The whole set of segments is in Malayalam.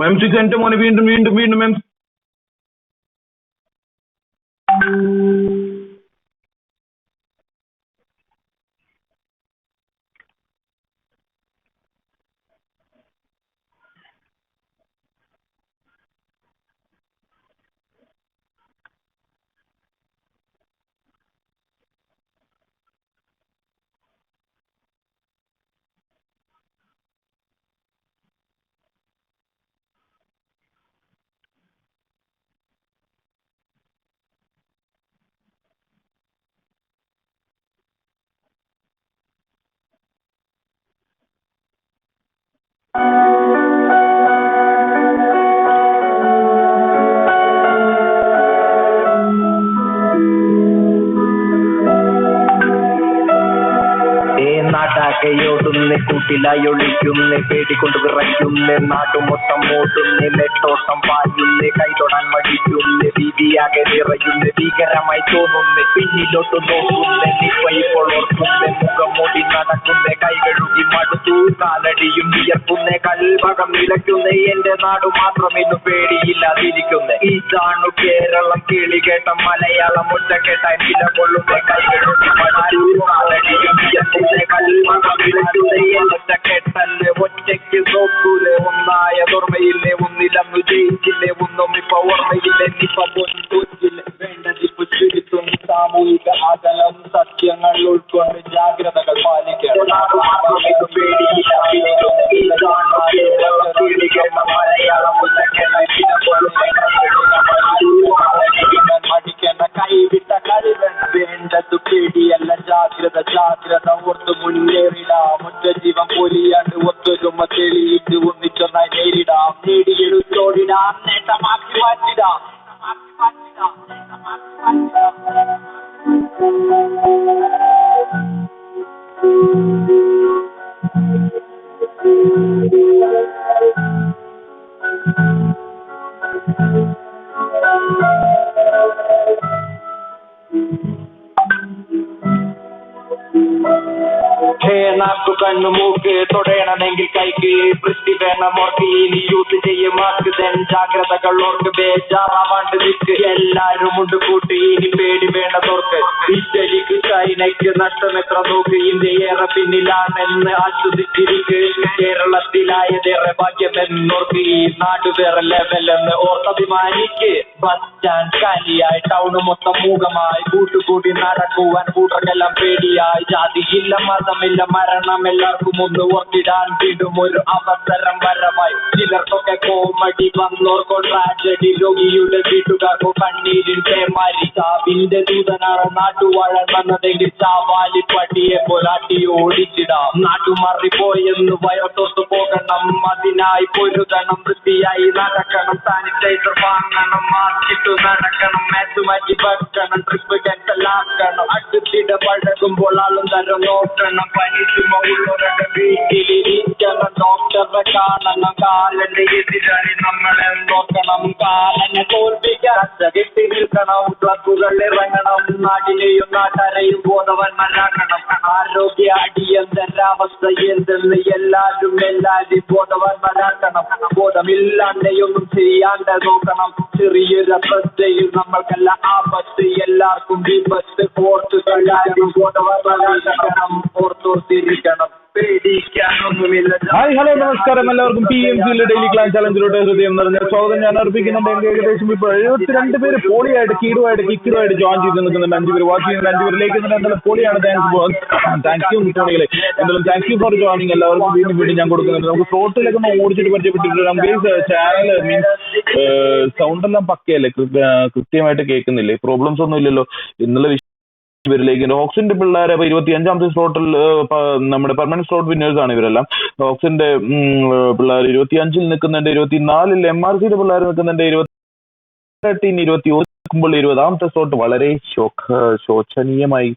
മെംസ് എന്റെ മോനെ വീണ്ടും വീണ്ടും വീണ്ടും മെംസ് നാട്ടാകയോടുന്ന് കൂട്ടിലായൊളിക്കുന്ന് പേടിക്കൊണ്ട് വിറയ്ക്കുന്ന് നാട്ടുമൊത്തം ഓടുന്ന് നെട്ടോട്ടം പായുന്ന് കൈതൊടാൻ മടിക്കുന്ന് ഭീതിയാകെ നിറയുന്ന് ഭീകരമായി തോന്നുന്ന് പിന്നിലോട്ട് നോക്കുന്ന് നിപ്പയിപ്പോൾ ഓർക്കുന്ന് മുഖം മൂടി നടക്കുന്ന് കൈകഴുകി മടുത്തു കാലടിയും വിയർക്കുന്ന് കൽഭകം നിലയ്ക്കുന്ന് എന്റെ നാടു മാത്രം ഇന്ന് പേടിയില്ലാതിരിക്കുന്ന് ഇതാണു കേരളം കേളി കേട്ട മലയാളം ഒറ്റ കേട്ടായി നിലകൊള്ളുന്ന കൈകഴുകി മടുത്തു കാലടിയും വിയർക്കുന്ന് കൽഭകം കേട്ടല്ലേ ഒറ്റയ്ക്ക് നോക്കൂലേ ഒന്നായ ഓർമ്മയില്ലേ ഒന്നിലന്നു ജയിച്ചില്ലേ ഒന്നും ഇപ്പൊ ഓർമ്മയില്ലേ ഇപ്പൊ തോറ്റില്ലേ വേണ്ടതിപ്പോ ചുരുത്തും സാമൂഹിക അകലം സത്യങ്ങൾ ഉൾക്കൊണ്ട് ജാഗ്രതകൾ പാലിക്കണം മടിക്കേണ്ട കൈവിട്ട കളി വേണ്ടത് പേടിയല്ല ജാഗ്രത ജാഗ്രത ഓർത്ത് മുന്നേറിടാം ഒറ്റ ജീവൻ പൊലിയാണ്ട് ഒത്തൊരുമ തെളിയിട്ട് ഒന്നിച്ചൊന്നായി നേരിടാം നേടിയെടുത്തോടിടാം നേട്ടമാക്കി മാറ്റിടാം നാക്കു കണ്ണു മൂക്ക് തൊടയണമെങ്കിൽ കൈക്ക് വൃത്തി വേണം ഓർക്ക് ഇനി യൂസ് ചെയ്യും മാർക്ക് ദൻ ജാഗ്രതകൾ ഓർക്ക് ബേജാറാവാണ്ട് നിൽക്ക് എല്ലാരും ഉണ്ട് കൂട്ടി ഇനി പേടി വേണ്ടതോർക്ക് ഇറ്റലിക്ക് ചൈനയ്ക്ക് നഷ്ടം എത്ര നോക്ക് ഇന്ത്യയേറെ പിന്നിലാണെന്ന് ആശ്വസിച്ചിരിക്ക് കേരളത്തിലായതേറെ ഭാഗ്യമെന്നോർക്ക് ഈ നാട് വേറെ ലെവലെന്ന് ഓർത്തഭിമാനിക്ക് ബസ് സ്റ്റാൻഡ് കാലിയായി ടൗണ് മൊത്തം മൂകമായി കൂട്ടുകൂടി നടക്കുവാൻ കൂട്ടർക്കെല്ലാം പേടിയായി ജാതിയില്ല മതമില്ല മരണം എല്ലാവർക്കും ഒന്ന് ഓർത്തിടാൻ വീണ്ടും ഒരു അവസരം വരവായി ചിലർക്കൊക്കെ കോമഡി വന്നോർക്കോ ട്രാജഡി രോഗിയുടെ വീട്ടുകാർക്കോ കണ്ണീരിൻ പേമാരി ചാവിന്റെ ദൂതനാണ് നാട്ടുവാഴ വന്നതെങ്കിൽ ചാവാലി പട്ടിയെ പോലാട്ടി ഓടിച്ചിടാം നാട്ടുമാറിപ്പോയെന്ന് വയറത്തോട്ട് പോകണം അതിനായി പൊരുതണം വൃത്തിയായി നടക്കണം സാനിറ്റൈസർ വാങ്ങണം മാറ്റിട്ടു നടക്കണം മാച്ച് മാറ്റി വെക്കണം ട്രിപ്പ് ക്യാൻസൽ ആക്കണം അടുത്തിടെ പഴകുമ്പോൾ ആളും തരം നോക്കണം പനി ചുമ ഉള്ളവരുടെ വീട്ടിലിരിക്കണം ഡോക്ടറെ കാണണം കാലന്റെ എതിരാളി നമ്മളെ നോക്കണം കാലനെ തോൽപ്പിക്കാൻ കെട്ടി നിൽക്കണം ക്ലബുകൾ ഇറങ്ങണം നാട്ടിലെയും നാട്ടാരെയും ബോധവാന്മാരാക്കണം ആരോഗ്യ അടിയന്തരാവസ്ഥ എന്തെന്ന് എല്ലാരും ബോധവാന്മാരാക്കണം ബോധമില്ലാണ്ടെയൊന്നും ചെയ്യാണ്ട് നോക്കണം ചെറിയൊരു ശ്രദ്ധയിൽ നമ്മൾക്കല്ല ആപത്ത് എല്ലാവർക്കും വിപത്ത് ഓർത്തുകളാരും ബോധവാന്മാരാക്കണം ഓർത്തോർത്തിരിക്കണം പേടിക്കാനൊന്നുമില്ല. ഹായ് ഹലോ നമസ്കാരം എല്ലാവർക്കും PMCL ഡെയിലി ക്ലാസ് ചലഞ്ചിലോട്ട് ഹൃദയം നിറഞ്ഞ സ്വാഗതം ഞാൻ അർപ്പിക്കുന്നുണ്ട്. ഏകദേശം ഇപ്പോൾ 72 പേര് പോളിയായിട്ട് കിക്കിറുമായിട്ട് ജോയിൻ ചെയ്ത് നിൽക്കുന്നുണ്ട്. 5 പേര് വാച്ച് ചെയ്യുന്നുണ്ട്, 5 പേര് ലേക്കുന്നുണ്ട്. എന്തായാലും പൊളിയാണ്. താങ്ക് യു മുട്ടോണികളെ. എന്തായാലും താങ്ക് യു ഫോർ ജോയിനിങ്. എല്ലാവർക്കും വീണ്ടും ഞാൻ കൊടുക്കുന്നുണ്ട്. നമുക്ക് ഫ്ലോട്ടിലൊക്കെ ഒന്ന് ഓടിച്ചിട്ട് പരിചയപ്പെട്ടിട്ട് ചാനൽ മീൻസ് സൗണ്ട് എല്ലാം പക്കയല്ലേ, കൃത്യമായിട്ട് കേൾക്കുന്നില്ലേ, പ്രോബ്ലംസ് ഒന്നും ഇല്ലല്ലോ. എന്നുള്ള ഇവരിലേക്ക് ഓക്സിന്റെ പിള്ളേരെ 25ാമത്തെ സ്ലോട്ടിൽ നമ്മുടെ പെർമനന്റ് സ്ലോട്ട് വിന്നേഴ്സ് ആണ് ഇവരെല്ലാം. ഓക്സിന്റെ പിള്ളേർ 25ൽ നിൽക്കുന്നുണ്ട്, 24ൽ MRCയുടെ പിള്ളേർ നിൽക്കുന്നുണ്ട്, 28 നിൽക്കുമ്പോൾ 20ാമത്തെ സ്ലോട്ട് വളരെ ശോചനീയമായി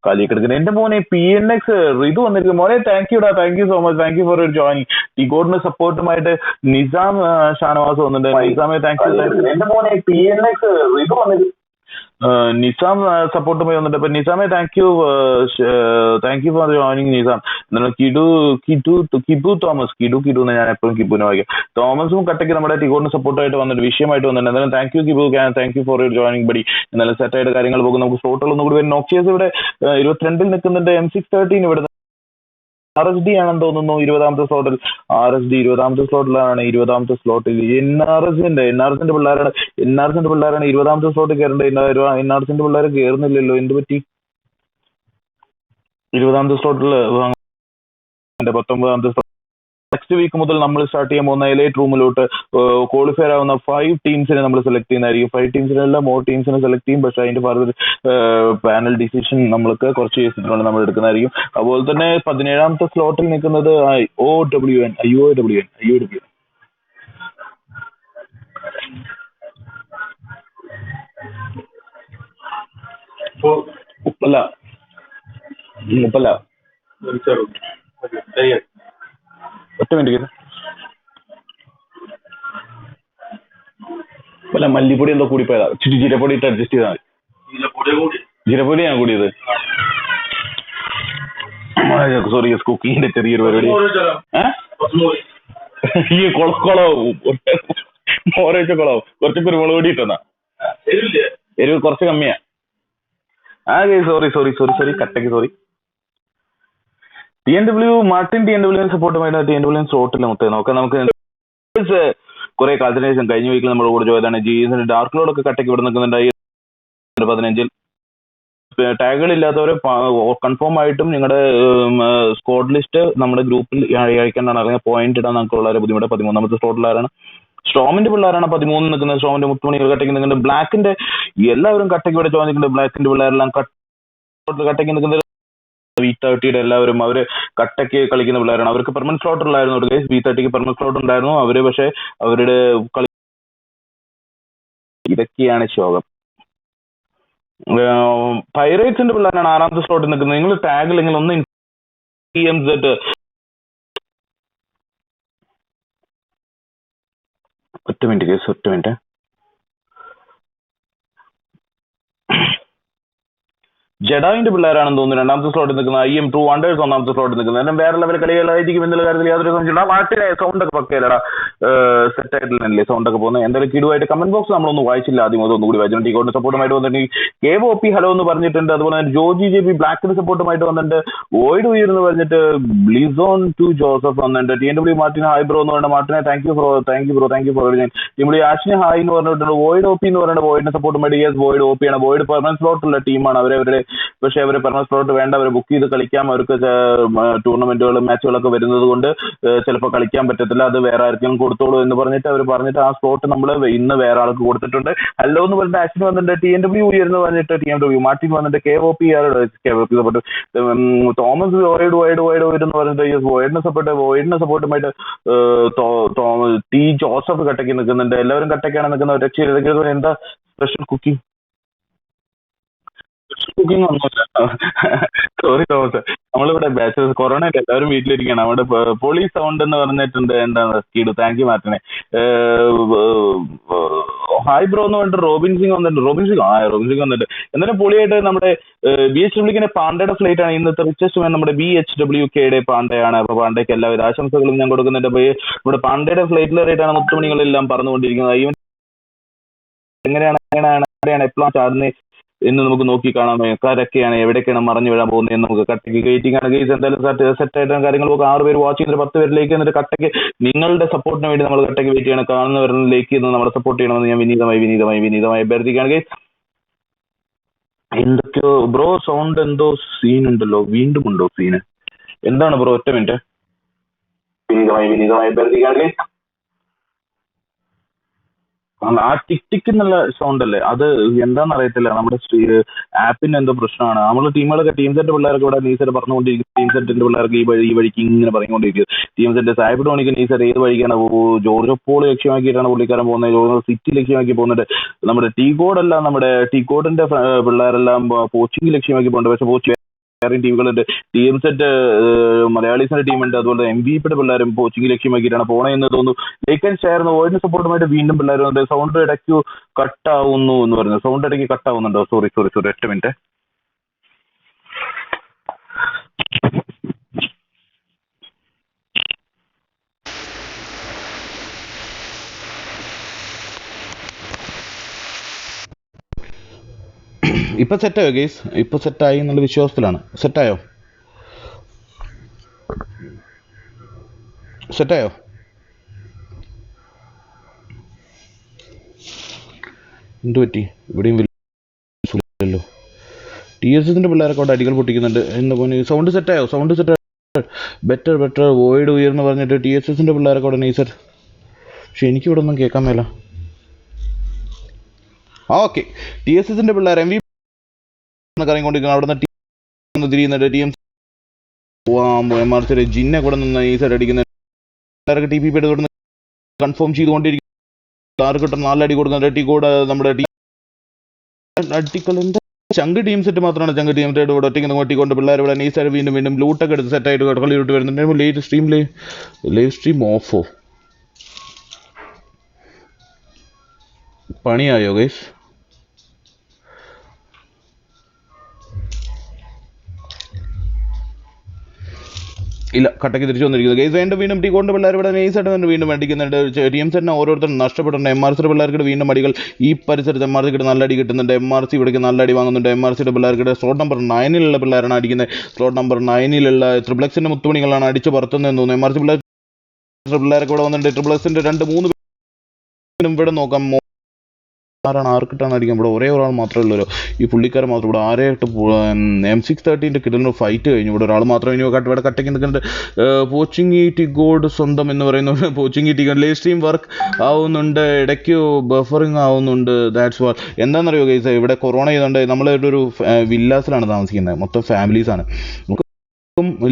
കാലിക്കെടുക്കുന്നത്. എന്റെ മോനെ PNX ഇത് വന്നിരിക്കും മോനെ. Thank you so much. Thank you for joining. TGOD സപ്പോർട്ടുമായിട്ട് നിസാം ഷാനവാസ് വന്നിട്ടുണ്ട്. നിസാമെ താങ്ക് യു. എന്റെ മോനെ PNX ഇത് വന്നിരിക്കും. നിസാം സപ്പോർട്ടുമായി വന്നിട്ട്. അപ്പൊ നിസാമെ thank you for joining Nizam. എന്നാൽ കിബു തോമസ് കിഡു എന്ന് ഞാൻ എപ്പോഴും കിബുനെ വായിക്കാം. തോമസും കട്ടയ്ക്ക് നമ്മുടെ ടിഗോഡിന് സപ്പോർട്ടായിട്ട് വന്നിട്ട് വിഷയമായിട്ട് വന്നിട്ടുണ്ട്. എന്നാലും thank you Kibu, thank you for your joining buddy. എന്നാലും സെറ്റായിട്ട് കാര്യങ്ങൾ പോകും. നമുക്ക് സ്ലോട്ടുകൾ ഒന്നുകൂടി വരും. നോക്സിയസ് ഇവിടെ 22 നിൽക്കുന്നുണ്ട്. M613 ഇവിടെ RSD ആണെന്ന് തോന്നുന്നു 20ാമത്തെ സ്ലോട്ടിൽ. RSD 20ാമത്തെ സ്ലോട്ടിലാണ്. 20ാമത്തെ സ്ലോട്ടിൽ NRSന്റെ പിള്ളേരാണ് 20ാമത്തെ സ്ലോട്ടിൽ കയറേണ്ടത്. NRSന്റെ പിള്ളേർ കയറുന്നില്ലല്ലോ, എന്ത് പറ്റി? 20ാമത്തെ സ്ലോട്ടിൽ 19ാമത്തെ സ്ലോട്ട്. നെക്സ്റ്റ് വീക്ക് മുതൽ നമ്മൾ സ്റ്റാർട്ട് ചെയ്യാൻ പോകുന്ന എലൈറ്റ് റൂമിലോട്ട് ക്വാളിഫയർ ആവുന്ന 5 ടീംസിനെ നമ്മൾ സെലക്ട് ചെയ്യുന്നതായിരിക്കും. 5 ടീംസിനെല്ലാം മോർ ടീംസിനെ സെലക്ട് ചെയ്യും. പക്ഷേ അതിന്റെ ഫർദർ പാനൽ ഡിസിഷൻ നമ്മൾക്ക് കുറച്ച് കേസിലാണ് നമ്മൾ എടുക്കുന്നതായിരിക്കും. അതുപോലെ തന്നെ 17ാമത്തെ സ്ലോട്ടിൽ നിൽക്കുന്നത് IOWN. ഉപ്പല്ല ഒറ്റ മിനിറ്റ്. അല്ല, മല്ലിപ്പൊടി എന്തോ കൂടിപ്പോയതാ. ജീരപ്പൊടി ഇട്ട് അഡ്ജസ്റ്റ് ചെയ്താൽ മതി. ജീരപ്പൊടി ഞാൻ കൂടിയത്. സോറി, കുക്കിങ്ങിന്റെ ചെറിയൊരു പരിപാടി. ഈ കൊളാവും ഓരോച്ച കൊളാവും. കുറച്ച് കുരുമുളക് പൊടി ഇട്ടെന്നാ. എരിവ് കുറച്ച് കമ്മിയാ. സോറി കട്ടയ്ക്ക് സോറി. മാർട്ടിൻ സപ്പോർട്ടുമായിട്ട് TNW സ്ലോട്ടില്ല മുത്തേ. നമുക്ക് കുറെ കാലത്തിന് ശേഷം കഴിഞ്ഞ വീക്കിൽ നമ്മുടെ കൂടെ പോയതാണ്. GSന്റെ ഡാർക്ക് ലോഡൊക്കെ കട്ടയ്ക്ക് ഇവിടെ നിൽക്കുന്നുണ്ട്. 15 ടാഗുകളില്ലാത്തവരെ കൺഫേം ആയിട്ടും നിങ്ങളുടെ സ്ക്വാഡ് ലിസ്റ്റ് നമ്മുടെ ഗ്രൂപ്പിൽ അയക്കാനാണ് അറിയാൻ. പോയിന്റ് ഇടാൻ നമുക്ക് വളരെ ബുദ്ധിമുട്ട്. 13ാമത്തെ സ്ലോട്ടിലാരാണ്? സ്റ്റോമിന്റെ പിള്ളേരാണ് 13 നിൽക്കുന്നത്. സ്റ്റോമിന്റെ മുത്തുമണികൾ കട്ടയ്ക്ക് നിൽക്കുന്നുണ്ട്. ബ്ലാക്കിന്റെ എല്ലാവരും കട്ടയ്ക്ക് ഇവിടെ ചോദിക്കുന്നുണ്ട്. ബ്ലാക്കിന്റെ പിള്ളേരെല്ലാം കട്ടയ്ക്ക് നിൽക്കുന്നത്. V30യുടെ എല്ലാവരും അവര് കട്ടയ്ക്ക് കളിക്കുന്ന പിള്ളേരാണ്. അവർക്ക് പെർമനന്റ് സ്ലോട്ട് ഉള്ളായിരുന്നു. ഒരു കേസ് V30ക്ക് പെർമനന്റ് സ്ലോട്ട് ഉണ്ടായിരുന്നു. അവര് പക്ഷെ അവരുടെ കളി ഇതൊക്കെയാണ് ശോകം. പൈറേറ്റ്സിന്റെ പിള്ളേരാണ് 6ാമത്തെ സ്ലോട്ടിൽ നിൽക്കുന്നത്. നിങ്ങൾ ടാഗ് ഇല്ലെങ്കിൽ ഒന്ന് PMZ ഒറ്റ മിനിറ്റ്. ജഡാവിന്റെ പിള്ളേരാണെന്ന് തോന്നുന്നു 2ാമത്തെ സ്ലോട്ടിൽ നിൽക്കുന്നത്. IM2 വണ്ടേഴ്സ് 1ാമത്തെ സ്ലോട്ടിൽ നിൽക്കുന്നത്. എല്ലാം വേറെ ലെവൽ കളികളായിരിക്കും എന്നുള്ള കാര്യത്തിൽ യാതൊരു സംശയമില്ല. മാർട്ടിനെ സൗണ്ട് ഒക്കെ പക്കയിലടാ, സെറ്റ് ആയിട്ടില്ലേ സൗണ്ട് ഒക്കെ പോകുന്നത്. എന്തായാലും കിടുവായിട്ട് കമന്റ് ബോക്സ് നമ്മളൊന്നും വായിച്ചില്ല. ആദ്യം അതൊന്നുകൂടി വായിച്ചു. ടിഗോഡിന് സപ്പോർട്ടുമായിട്ട് വന്നിട്ടുണ്ട്. KOP ഹലോ എന്ന് പറഞ്ഞിട്ടുണ്ട്. അതുപോലെ തന്നെ ജോജി JB ബ്ലാക്കിന് സപ്പോർട്ടുമായിട്ട് വന്നിട്ടുണ്ട്. വോയിഡ് ഉയർ എന്ന് പറഞ്ഞിട്ട് ബ്ലിസോൺ ടു ജോസഫ് വന്നിട്ടുണ്ട്. TNW മാർട്ടിൻ ഹായ് ബ്രോ എന്ന് പറഞ്ഞിട്ട് മാർട്ടിനെ താങ്ക് യു ഫോർ TNW ആഷിന് ഹായ് എന്ന് പറഞ്ഞിട്ടുണ്ട്. വോയിഡ് OP എന്ന് പറഞ്ഞിട്ട് വോയിഡിന് സപ്പോർട്ടുമായിട്ട് യെസ് വോയിഡ് OP ആണ്. വോയിഡ് പെർമനന്റ് സ്ലോട്ടുള്ള ടീമാണ്. അവരുടെ പക്ഷെ അവർ പെർമനന്റ് സ്ലോട്ട് വേണ്ട, അവർ ബുക്ക് ചെയ്ത് കളിക്കാം. അവർക്ക് ടൂർണമെന്റുകളും മാച്ചുകളൊക്കെ വരുന്നത് കൊണ്ട് ചിലപ്പോൾ കളിക്കാൻ പറ്റത്തില്ല. അത് വേറെ ആർക്കും കൊടുത്തോളൂ എന്ന് പറഞ്ഞിട്ട് ആ സ്ലോട്ട് നമ്മൾ ഇന്ന് വേറെ ആൾക്ക് കൊടുത്തിട്ടുണ്ട്. ഹലോ എന്ന് പറഞ്ഞിട്ട് ആക്ഷൻ വന്നിട്ട് TNW ഉയർന്ന് പറഞ്ഞിട്ട് TNW മാർട്ടിൻ വന്നിട്ട് KOP സപ്പോർട്ട്. തോമസ് വോയിഡ് എന്ന് പറഞ്ഞിട്ട് വോയിഡിന് സപ്പോർട്ടുമായിട്ട് T ജോസഫ് കട്ടയ്ക്ക് നിൽക്കുന്നുണ്ട്. എല്ലാവരും കട്ടയ്ക്കാണ് നിൽക്കുന്നത്. രക്ഷ എന്താ സ്പെഷ്യൽ കുക്കിംഗ് ഒന്നുമില്ല. സോറി തോമസ്, നമ്മളിവിടെ ബാച്ചേഴ്സ് കൊറോണ എല്ലാവരും വീട്ടിലിരിക്കുകയാണ്. അവിടെ പൊളി സൗണ്ട് എന്ന് പറഞ്ഞിട്ടുണ്ട്. എന്താണ് സ്കീഡ്? താങ്ക് യു മാർട്ടിനെ. ഹായ് ബ്രോ എന്ന് പറഞ്ഞിട്ട് റോബിൻ സിംഗ് വന്നിട്ട് എന്നാലും പൊളിയായിട്ട് നമ്മുടെ BHWKന്റെ പാണ്ഡയുടെ ഫ്ലൈറ്റ് ആണ് ഇന്നത്തെ റിച്ചസ്റ്റ് മാൻ. നമ്മുടെ BHWKയുടെ പാണ്ഡയാണ്. അപ്പൊ പാണ്ഡയ്ക്ക് എല്ലാവിധ ആശംസകളും ഞാൻ കൊടുക്കുന്നുണ്ട്. അപ്പൊ നമ്മുടെ പാണ്ഡയുടെ ഫ്ലൈറ്റിലേറിയിട്ടാണ് മുത്തുമണികളെല്ലാം പറഞ്ഞുകൊണ്ടിരിക്കുന്നത്. ഈവൻ എങ്ങനെയാണ് എപ്പോഴാണ് ചാടുന്നത് എന്ന് നമുക്ക് നോക്കി കാണാം. ആരൊക്കെയാണ് എവിടേക്കാണ് മറിഞ്ഞു വീഴാൻ പോകുന്നത് എന്ന് നമുക്ക് കട്ടയ്ക്ക് ഗേറ്റിംഗ് ആണ്. ഗേസ് എന്തായാലും സെറ്റ് ആയിട്ട് കാര്യങ്ങളൊക്കെ 6 പേര് വാച്ച് ചെയ്തിട്ട് 10 പേരിലേക്ക് എന്നിട്ട് കട്ടയ്ക്ക് നിങ്ങളുടെ സപ്പോർട്ടിന് വേണ്ടി നമ്മൾ കട്ടയ്ക്ക് വെയിറ്റ് ചെയ്യണം. കാണുന്നവരിലേക്ക് നമ്മളെ സപ്പോർട്ട് ചെയ്യണമെന്ന് ഞാൻ വിനീതമായി അഭ്യർത്ഥിക്കുകയാണ്. ഗേസ് എന്തൊക്കെയോ ബ്രോ സൗണ്ട് എന്തോ സീൻ ഉണ്ടല്ലോ, വീണ്ടും ഉണ്ടോ സീന്? എന്താണ് ബ്രോ? ഒറ്റ മിനിറ്റ്. വിനീതമായി അഭ്യർത്ഥിക്കുകയാണ്. ഗേസ് ആ ടിക് എന്നുള്ള സൗണ്ട് അല്ലേ, അത് എന്താണെന്ന് അറിയത്തില്ല. നമ്മുടെ ആപ്പിന് എന്തോ പ്രശ്നമാണ്. നമ്മൾ ടീം സെറ്റ് പിള്ളേർക്ക് ഇവിടെ നീസെറ്റ് പറഞ്ഞുകൊണ്ടിരിക്കും. ടീം സെറ്റിന്റെ പിള്ളേർക്ക് ഈ വഴിക്ക് ഇങ്ങനെ പറഞ്ഞുകൊണ്ടിരിക്കും. ടീം സെറ്റ് സാഹിബ് ടോണിക്ക് നീസെറ്റ് ഏത് വഴിക്കാണ്? ജോർജ് പോൾ ലക്ഷ്യമാക്കിയിട്ടാണ് പുള്ളിക്കാരൻ പോകുന്നത്. ജോർജ് സിറ്റി ലക്ഷ്യമാക്കി പോകുന്നുണ്ട്. നമ്മുടെ TGOD അല്ല, നമ്മുടെ TGODന്റെ പിള്ളേരെല്ലാം കോച്ചിങ് ലക്ഷ്യമാക്കി പോകുന്നുണ്ട്. പക്ഷെ വേറെയും ടീമുകളുണ്ട്. TMZ മലയാളീസിന്റെ ടീമുണ്ട്. അതുപോലെ MVP പിള്ളേരും കോച്ചിങ് ലക്ഷ്യമാക്കിയിട്ടാണ് പോണതെന്ന് തോന്നുന്നു. ലൈക്ക് ആൻഡ് ഷെയർ വോയിസ് സപ്പോർട്ടുമായിട്ട് വീണ്ടും പിള്ളേർ വന്നിട്ട് സൗണ്ട് ഇടയ്ക്ക് കട്ടാവുന്നു എന്ന് പറയുന്നത്. സൗണ്ട് ഇടയ്ക്ക് കട്ടാവുന്നുണ്ടോ? Sorry 8 minute. ഇപ്പം സെറ്റായോ ഗെയ്സ്? ഇപ്പം സെറ്റായി എന്നുള്ള വിശ്വാസത്തിലാണ്. സെറ്റായോ? എന്ത് പറ്റി? ഇവിടെയും ല്ലോ TSSന്റെ പിള്ളേരൊക്കെ അവിടെ അടികൾ പൊട്ടിക്കുന്നുണ്ട്. എന്താ പോലെ സൗണ്ട് സെറ്റായോ? സൗണ്ട് സെറ്റ് ബെറ്റർ വോയിഡ് ഉയർന്ന് പറഞ്ഞിട്ട് TSSന്റെ പിള്ളേരൊക്കെ അവിടെ നൈസർ. പക്ഷെ എനിക്കിവിടെ ഒന്നും കേൾക്കാൻ മേല. ഓക്കെ, TSSന്റെ പിള്ളേർ MVP കറങ്ങിക്കൊണ്ടിരിക്കണം. അവിടെ നിന്ന് തിരിയുന്നുണ്ട്. MRC ജിന്നെ കൂടെ നിന്ന് നൈസർ അടിക്കുന്നുണ്ട്. പിള്ളേരൊക്കെ TPP എടുത്ത് കൺഫേം ചെയ്തുകൊണ്ടിരിക്കും. ടാർഗറ്റ് 4 അടി കൊടുക്കുന്നുണ്ട്. TGOD നമ്മുടെ അടികൾ എന്താ ചങ്ക് ടീം സെറ്റ് മാത്രമാണ്. ചങ്ക് ടീം സെറ്റ് ഇവിടെ ഒറ്റയ്ക്ക് നോട്ടിക്കൊണ്ട് പിള്ളേർ ഇവിടെ നൈസായിട്ട് വീണ്ടും ലൂട്ടൊക്കെ എടുത്ത് സെറ്റായിട്ട് കളിയിട്ട് വരുന്നുണ്ട്. ലൈവ് സ്ട്രീം ഓഫോ? പണിയായോ ഗൈസ്? ഇല്ല, കട്ടയ്ക്ക് തിരിച്ചു വന്നിരിക്കുന്നത് ഗൈസ്. വീണ്ടും TGOD പിള്ളേർ ഇവിടെ നൈസായിട്ട് വീണ്ടും അടിക്കുന്നുണ്ട്. TMZനെ ഓരോരുത്തരും നഷ്ടപ്പെട്ടുണ്ട്. MRC പിള്ളേർക്കിടെ വീണ്ടും അടികൾ ഈ പരിസരത്ത്. MRC നല്ല അടി കിട്ടുന്നുണ്ട്. MRC ഇവിടേക്ക് നല്ല അടി വാങ്ങുന്നുണ്ട്. MRCയുടെ പിള്ളേർക്കിടെ സ്ലോട്ട് നമ്പർ 9 പിള്ളേരാണ് അടിക്കുന്നത്. സ്ലോട്ട് നമ്പർ 9 ട്രിപ്ലക്സിന്റെ മുത്തുമണികളാണ് അടിച്ചു പറത്തുന്നതെന്ന് തോന്നുന്നു. MRC പിള്ളേരൊക്കെ ഇവിടെ വന്നിട്ടുണ്ട്. ട്രിപ്ലക്സിന്റെ 2-3 ഇവിടെ നോക്കാം. ആർക്കിട്ടാണ് അടിക്കാൻ? ഇവിടെ ഒരേ ഒരാൾ മാത്രമേ ഉള്ളൂ. ഈ പുള്ളിക്കാരൻ മാത്രം. ഇവിടെ ആരെയായിട്ട് M613 കിട്ടുന്ന ഫൈറ്റ് കഴിഞ്ഞു. ഇവിടെ ഒരാൾ മാത്രമേ ഇനി ഇവിടെ കട്ടയ്ക്ക് നിൽക്കുന്നുണ്ട്. പോച്ചിങ് TGOD സ്വന്തം എന്ന് പറയുന്നത്. Poaching TGOD live stream work ആവുന്നുണ്ട്, ഇടയ്ക്ക് ബഫറിങ് ആവുന്നുണ്ട്. That's what. എന്താണെന്നറിയോ ഗൈസ്, ഇവിടെ കൊറോണ ചെയ്തുകൊണ്ട് നമ്മളിവിടെ ഒരു വില്ലാസിലാണ് താമസിക്കുന്നത്. മൊത്തം ഫാമിലീസാണ്.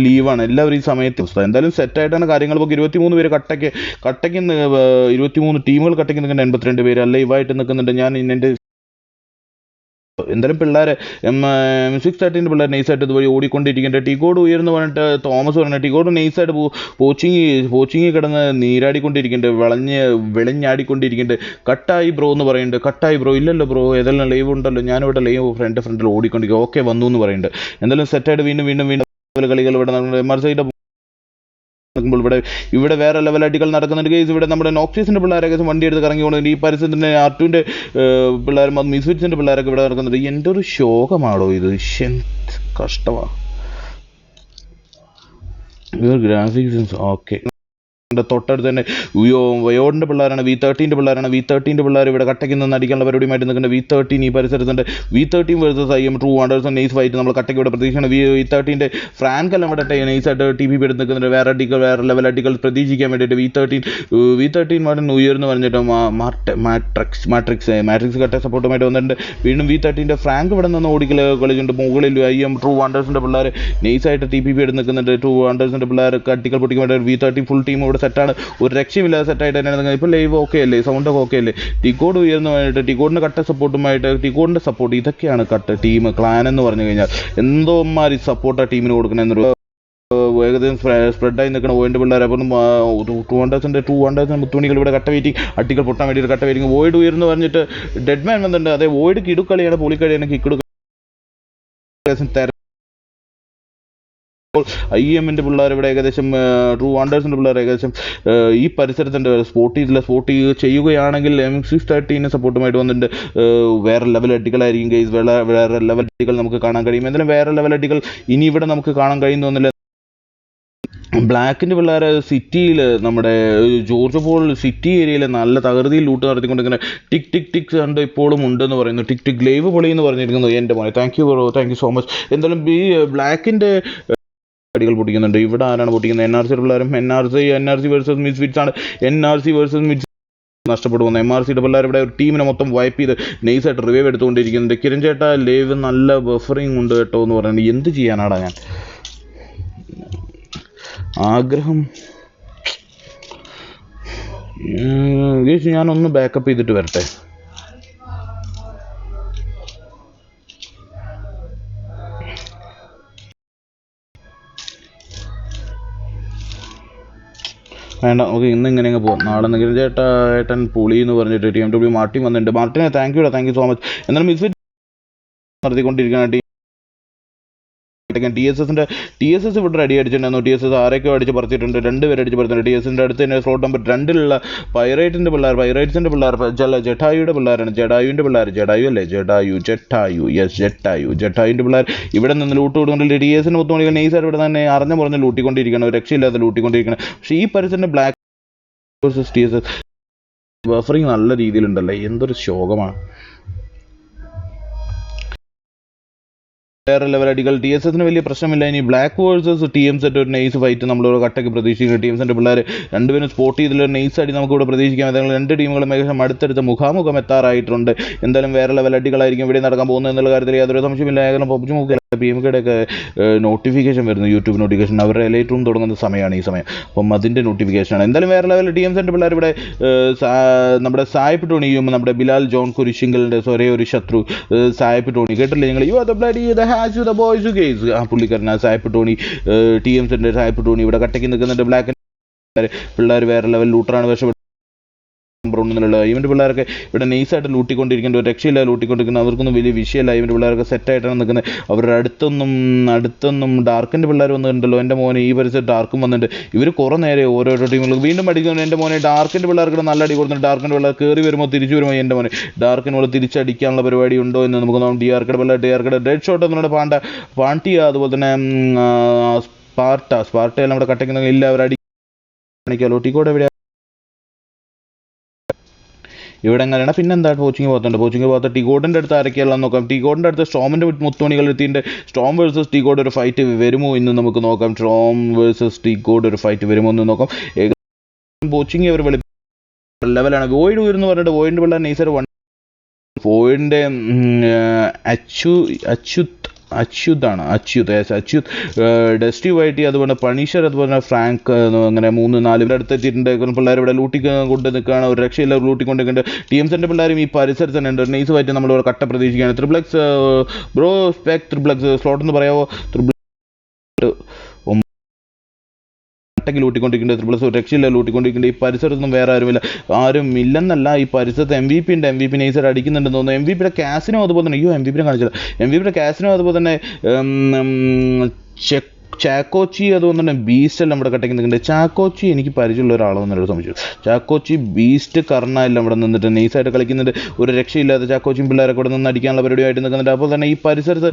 ലീവാണ് എല്ലാവരും ഈ സമയത്ത്. എന്തായാലും സെറ്റായിട്ടാണ് കാര്യങ്ങൾ. ഇപ്പോൾ 23 പേര് കട്ടയ്ക്ക് 23 ടീമുകൾ കട്ടയ്ക്ക് നിൽക്കുന്നുണ്ട്. 82 പേര് ലൈവായിട്ട് നിൽക്കുന്നുണ്ട്. ഞാൻ എൻ്റെ എന്തായാലും പിള്ളേരെ M613 പിള്ളേർ നൈസായിട്ട് ഇതുവഴി ഓടിക്കൊണ്ടിരിക്കുന്നുണ്ട്. TGOD ഉയർന്ന് പറഞ്ഞിട്ട് തോമസ് പറഞ്ഞിട്ട് TGOD നൈസായിട്ട് പോച്ചിങ് കിടന്ന് നീരാടിക്കൊണ്ടിരിക്കുന്നുണ്ട്. വെളിഞ്ഞാടിക്കൊണ്ടിരിക്കുന്നുണ്ട്. കട്ടായി ബ്രോ എന്ന് പറയുന്നുണ്ട്. കട്ടായി ബ്രോ. ഇല്ലല്ലോ ബ്രോ, ഏതെല്ലാം ലൈവ് ഉണ്ടല്ലോ. ഞാനിവിടെ ലൈവ് ഫ്രണ്ടിൽ ഓടിക്കൊണ്ടിരിക്കും. ഓക്കെ വന്നു എന്ന് പറയുന്നുണ്ട്. എന്തായാലും സെറ്റായിട്ട് വീണ്ടും കളികൾ ഇവിടെ MRCയുടെ ഇവിടെ വേറെ ലെവൽ അടികൾ നടക്കുന്നുണ്ട് ഗൈസ്. ഇവിടെ നമ്മുടെ നോക്സിയസിന്റെ പിള്ളേരൊക്കെ വണ്ടി എടുത്ത് കറങ്ങി പോകുന്നുണ്ട്. ഈ പരിസരത്തിന്റെ R2ന്റെ പിള്ളേരും മിസ്ഫിറ്റ്സിന്റെ പിള്ളേരൊക്കെ ഇവിടെ നടക്കുന്നുണ്ട്. എൻ്റെ ഒരു ശോകമാണോ ഇത്? കഷ്ടമാണ്. Graphics okay. തൊട്ടടുത്ത് തന്നെ വയോഡിന്റെ പിള്ളേരാണ്. V13 പിള്ളേർ ഇവിടെ കട്ടയ്ക്ക് നിന്ന് അടിക്കാനുള്ള പരിപാടിയുമായിട്ട് നിൽക്കുന്നുണ്ട്. V13 ഈ പരിസരത്തുണ്ട്. V13 versus IM true wanders nice fight നമ്മൾ കട്ടയ്ക്ക് ഇവിടെ പ്രതീക്ഷിക്കണം. V13 ഫ്രാങ്കെല്ലാം ഇവിടെ നൈസായിട്ട് TPP എടുത്ത് നിൽക്കുന്നുണ്ട്. വേറെ ലെവൽ അടികൾ പ്രതീക്ഷിക്കാൻ വേണ്ടിയിട്ട് V13 വളരെ ഉയർന്ന് പറഞ്ഞിട്ട് മാട്രിക്സ് കട്ട സപ്പോർട്ടുമായിട്ട് വന്നിട്ടുണ്ട്. വീണ്ടും V13 ഫ്രാങ്ക് ഇവിടെ നിന്ന് കളിച്ചിട്ടുണ്ട്. മുകളിൽ IM ട്രൂ വാണ്ടേഴ്സിന്റെ പിള്ളേർ നൈസായിട്ട് TPP എടുത്ത് നിൽക്കുന്നുണ്ട്. ട്രൂ വാണ്ടേഴ്സിന്റെ പിള്ളേർ അടികൾ പൊട്ടിക്കാൻ വേണ്ടി V13 ഫുൾ ടീം ഇവിടെ സെറ്റാണ്. ഒരു രക്ഷയില്ലാതെ സെറ്റായിട്ട് തന്നെയാണ്. ഇപ്പോൾ ലൈവ് ഓക്കെ അല്ലേ? സൗണ്ടൊക്കെ ഓക്കെ അല്ലേ? TGOD ഉയർന്നു വേണ്ടിയിട്ട് TGODന്റെ കട്ട സപ്പോർട്ടുമായിട്ട് TGODന്റെ സപ്പോർട്ട് ഇതൊക്കെയാണ് കട്ട ടീം ക്ലാൻ എന്ന് പറഞ്ഞു കഴിഞ്ഞാൽ. എന്തോമാതിരി സപ്പോർട്ടാണ് ടീമിന് കൊടുക്കണമെന്നൊരു ഏകദേശം സ്പ്രെഡായി നിൽക്കണം. വോയിഡ് പിള്ളേർ അപ്പം 200 മുത്തുമണികൾ ഇവിടെ കട്ട വെയിറ്റിംഗ് അട്ടികൾ പൊട്ടാൻ വേണ്ടിയിട്ട് കട്ട വെയിറ്റിംഗ്. വോയിഡ് ഉയർന്നു പറഞ്ഞിട്ട് ഡെഡ് മാൻ വന്നിട്ടുണ്ട്. അതേ വോയിഡ് കിടുക്കളിയാണ്, പൊളിക്കളിയാണ്. കിടുക്ക IMന്റെ പിള്ളേർ ഇവിടെ ഏകദേശം ട്രൂ വാണ്ടേഴ്സിന്റെ പിള്ളേർ ഏകദേശം ഈ പരിസരത്തുണ്ട്. സ്പോട്ട് ചെയ്യുകയാണെങ്കിൽ M613 സപ്പോർട്ടുമായിട്ട് വന്നിട്ടുണ്ട്. വേറെ ലെവൽ അടികളായിരിക്കും ഗൈസ്. വേറെ ലെവൽ അടികൾ നമുക്ക് കാണാൻ കഴിയും. എന്തായാലും വേറെ ലെവൽ അടികൾ ഇനി ഇവിടെ നമുക്ക് കാണാൻ കഴിയുന്നൊന്നുമില്ല. ബ്ലാക്കിൻ്റെ പിള്ളേർ സിറ്റിയിൽ നമ്മുടെ ജോർജ് പോൾ സിറ്റി ഏരിയയിൽ നല്ല തകൃതിയിൽ ലൂട്ട് നടത്തിക്കൊണ്ടിരിക്കുന്ന ടിക് കണ്ട് ഇപ്പോഴും ഉണ്ടെന്ന് പറയുന്നു. ടിക് ലൈവ് പൊളി എന്ന് പറഞ്ഞിരിക്കുന്നു. എൻ്റെ മോനെ താങ്ക് യു സോ മച്ച്. എന്തായാലും ഈ ബ്ലാക്കിൻ്റെ അടികൾ പൊട്ടിക്കുന്നുണ്ട്. ഇവിടെ ആരാണ് പൊട്ടിക്കുന്നത്? NRC പിള്ളേരും. NRC വേഴ്സസ് മിസ്ഫിറ്റ്സ് ആണ്. NRC വേഴ്സസ് മിഡ്സ് നഷ്ടപ്പെടുന്നു. MRCയുടെ പിള്ളേർ ഇവിടെ ഒരു ടീമിനെ മൊത്തം വൈപ്പ് ചെയ്ത് നൈസായിട്ട് റിവൈവ് എടുത്തുകൊണ്ടിരിക്കുന്നുണ്ട്. കിരൺ ചേട്ടാ ലൈവ് നല്ല ബഫറിങ് ഉണ്ട് കേട്ടോ എന്ന് പറയുന്നത്. എന്ത് ചെയ്യാനാടാ ഞാൻ? ആഗ്രഹം ഞാനൊന്ന് ബാക്കപ്പ് ചെയ്തിട്ട് വരട്ടെ. വേണ്ട, നമുക്ക് ഇന്ന് ഇങ്ങനെ അങ്ങ് പോകാം. നാളെ എന്തെങ്കിലും ഏട്ടൻ പുളി എന്ന് പറഞ്ഞിട്ട് TMW മാർട്ടിൻ വന്നിട്ടുണ്ട്. മാർട്ടിനെ താങ്ക് യു സോ മച്ച്. എന്നാലും മിസ്ഫിറ്റ് നടത്തിക്കൊണ്ടിരിക്കുകയാണ്. TSS ഇവിടെ റെഡി അടിച്ചിട്ടുണ്ടായിരുന്നു. TSS ആരൊക്കെ അടിച്ച് പറത്തിയിട്ടുണ്ട്, 2 പേര് അടിച്ച് പറത്തിയിട്ടുണ്ട്. TSSന്റെ അടുത്ത് തന്നെ സ്ലോട്ട് നമ്പർ 2 പൈറേറ്റ്സിന്റെ പിള്ളേർ ജട്ടായുയുടെ പിള്ളേരാണ്. ജടായുവിന്റെ പിള്ളേർ, ജട്ടായുവിന്റെ പിള്ളേർ ഇവിടെ നിന്ന് ലൂട്ട് കൊടുക്കുന്നുണ്ട്. TSന്റെ മൊത്തം നെയ്സായിട്ട് ഇവിടെ തന്നെ അറിഞ്ഞ പറഞ്ഞ് ലൂട്ടിക്കൊണ്ടിരിക്കണം, രക്ഷയില്ലാതെ ലൂട്ടിക്കൊണ്ടിരിക്കണം. പക്ഷേ ഈ പരിസരത്തിന്റെ ബ്ലാക്ക് വേഴ്സസ് TSS ബഫറിങ് നല്ല രീതിയിലുണ്ടല്ലേ, എന്തൊരു ശോകമാണ്. വേറെ ലെവൽ അടികൾ. TSSന് വലിയ പ്രശ്നമില്ല. ഇനി ബ്ലാക്ക് വേഴ്സസ് TMZ ഒരു നൈസ് ഫൈറ്റ് നമ്മളൊരു കട്ടയ്ക്ക് പ്രതീക്ഷിക്കുന്നു. TMZന്റെ പിള്ളേർ 2 പേരും സ്പോട്ട് ചെയ്തില്ല, നൈസ് അടി നമുക്ക് ഇവിടെ പ്രതീക്ഷിക്കാം. ഏതായാലും 2 ടീമുകളും ഏകദേശം അടുത്തടുത്ത് മുഖാമുഖം എത്താറായിട്ടുണ്ട്. എന്തായാലും വേറെ ലെവൽ അടികളായിരിക്കും ഇവിടെ നടക്കാൻ പോകുന്നത് എന്നുള്ള കാര്യത്തിൽ യാതൊരു സംശയമില്ല. ഏതായാലും PUBG PMKയുടെ ഒക്കെ നോട്ടിഫിക്കേഷൻ വരുന്നു, യൂട്യൂബ് നോട്ടിഫിക്കേഷൻ. അവരുടെ ലൈറ്റ് റൂം തുടങ്ങുന്ന സമയമാണ് ഈ സമയം. അപ്പം അതിൻ്റെ നോട്ടിഫിക്കേഷനാണ്. എന്തായാലും വേറെ ലെവൽ TMZന്റെ പിള്ളേർ ഇവിടെ നമ്മുടെ സായിപ്പ് ടോണിയും നമ്മുടെ ബിലാൽ ജോൺ കുരിശിങ്കലിൻ്റെ ഒരേ ഒരു ശത്രു സായിപ്പ് ടോണി, കേട്ടില്ലേ നിങ്ങൾ? ആ പുള്ളിക്കാരൻ സായിപ്പ് ടോണി, TMZന്റെ സായിപ്പ് ടോണി ഇവിടെ കട്ടയ്ക്ക് നിൽക്കുന്നുണ്ട്. ബ്ലാക്ക് പിള്ളേർ വേറെ ലെവൽ ലൂട്ടറാണ്. പക്ഷേ ഇവൻ്റെ പിള്ളേരൊക്കെ ഇവിടെ നൈസായിട്ട് ലൂട്ടിക്കൊണ്ടിരിക്കേണ്ട, ഒരു രക്ഷയില്ല ലൂട്ടിക്കൊണ്ടിരിക്കുന്നത്. അവർക്കൊന്നും വലിയ വിഷയമല്ല. ഇവൻ്റെ പിള്ളേരൊക്കെ സെറ്റായിട്ടാണ് നിൽക്കുന്നത്. അവരുടെ അടുത്തൊന്നും ഡാർക്കിൻ്റെ പിള്ളേർ വന്നിട്ടുണ്ടല്ലോ. എൻ്റെ മോനെ ഈ പരിസരത്ത് ഡാർക്കും വന്നിട്ടുണ്ട്. ഇവർ കുറേ നേരെ ഓരോരോ ടീമുകൾ വീണ്ടും അടിക്കുന്നുണ്ട്. എൻ്റെ മോനെ ഡാർക്കിൻ്റെ പിള്ളേർക്ക് നല്ല അടി കൊടുക്കുന്നുണ്ട്. ഡാർക്കിൻ്റെ പിള്ളേർ കയറി വരുമ്പോൾ തിരിച്ചു വരുമ്പോൾ എൻ്റെ മോനെ ഡാർക്കിനോട് തിരിച്ചടിക്കാനുള്ള പരിപാടി ഉണ്ടോ എന്ന് നമുക്ക് നോക്കാം. DRKയുടെ പിള്ളേർ ഡെഡ് ഷോട്ട് എന്നുള്ളത് പാണ്ടിയ, അതുപോലെ തന്നെ സ്പാർട്ടയെല്ലാം നമ്മുടെ കട്ടയ്ക്കുന്ന എല്ലാവരും അടിക്കാമല്ലോ. TGOD എവിടെയാണ്? ഇവിടെ എങ്ങനെയാണ്? പിന്നെ എന്താ കോച്ചിങ് ഭാഗത്ത് TGODന്റെ അടുത്ത് ആരൊക്കെയാണെന്ന് നോക്കാം. TGODന്റെ അടുത്ത് സ്ട്രോമിൻ്റെ മുത്തുമണികൾ എത്തിയിട്ട് സ്ട്രോം വേഴ്സസ് TGOD ഒരു ഫൈറ്റ് വരുമോ എന്ന് നമുക്ക് നോക്കാം. സ്ട്രോം വേഴ്സസ് TGOD ഒരു ഫൈറ്റ് വരുമോ എന്ന് നോക്കാം. കോച്ചിങ് അവർ ലെവലാണ്. വോയിഡ് എന്ന് പറഞ്ഞിട്ട് വോയിഡിൻ്റെ പിള്ളേർ നൈസർ വോയിഡിൻ്റെ അച്യുത് ഡസ്റ്റി വൈറ്റി, അതുപോലെ പണീഷർ, അതുപോലെ ഫ്രാങ്ക്, അങ്ങനെ 3-4 ഇവരുടെ അടുത്തെത്തിയിട്ടുണ്ട്. പിള്ളേർ ഇവിടെ കൊണ്ട് നിൽക്കുകയാണ്, ഒരു രക്ഷയില്ല ലൂട്ടിക്കൊണ്ടിരിക്കുന്നുണ്ട്. TMZന്റെ പിള്ളേരും ഈ പരിസരത്ത് തന്നെ ഉണ്ട്. നൈസ് ഫൈറ്റ് നമ്മൾ കട്ട പ്രതീക്ഷിക്കുകയാണ്. Triplex bro spec triplex slot എന്ന് പറയാമോ? ലൂട്ടിക്കൊണ്ടിരിക്കുന്നുണ്ട്. ത്രിപ്ലസ് ഒരു രക്ഷയില്ല ലൂട്ടിക്കൊണ്ടിരിക്കുന്നുണ്ട്. ഈ പരിസരത്തൊന്നും വേറെ ആരും ഇല്ലെന്നല്ല, ഈ പരിസരത്ത് MVP നൈസർ അടിക്കുന്നുണ്ടെന്ന് തോന്നുന്നു. MVPയുടെ കാസിനോ അതുപോലെ തന്നെ MVPനെ കാണിച്ചില്ല. MVPയുടെ കാസിനോ അതുപോലെ തന്നെ ചാക്കോച്ചി, അതുപോലെ തന്നെ ബീസ്റ്റ് എല്ലാം ഇവിടെ കട്ടയ്ക്ക് നിൽക്കുന്നുണ്ട്. ചാക്കോച്ചി എനിക്ക് പരിചയമുള്ള ഒരാളെന്നൊരു സംശയം. ചാക്കോച്ചി ബീസ്റ്റ് കർണ എല്ലാം ഇവിടെ നിന്നിട്ട് നൈസായിട്ട് കളിക്കുന്നുണ്ട്. ഒരു രക്ഷയില്ലാതെ ചാക്കോച്ചിയും പിള്ളേരൊക്കെ ഇവിടെ നിന്ന് അടിക്കാനുള്ള പരിപാടിയായിട്ട് നിൽക്കുന്നുണ്ട്. അപ്പോൾ തന്നെ ഈ പരിസരത്ത്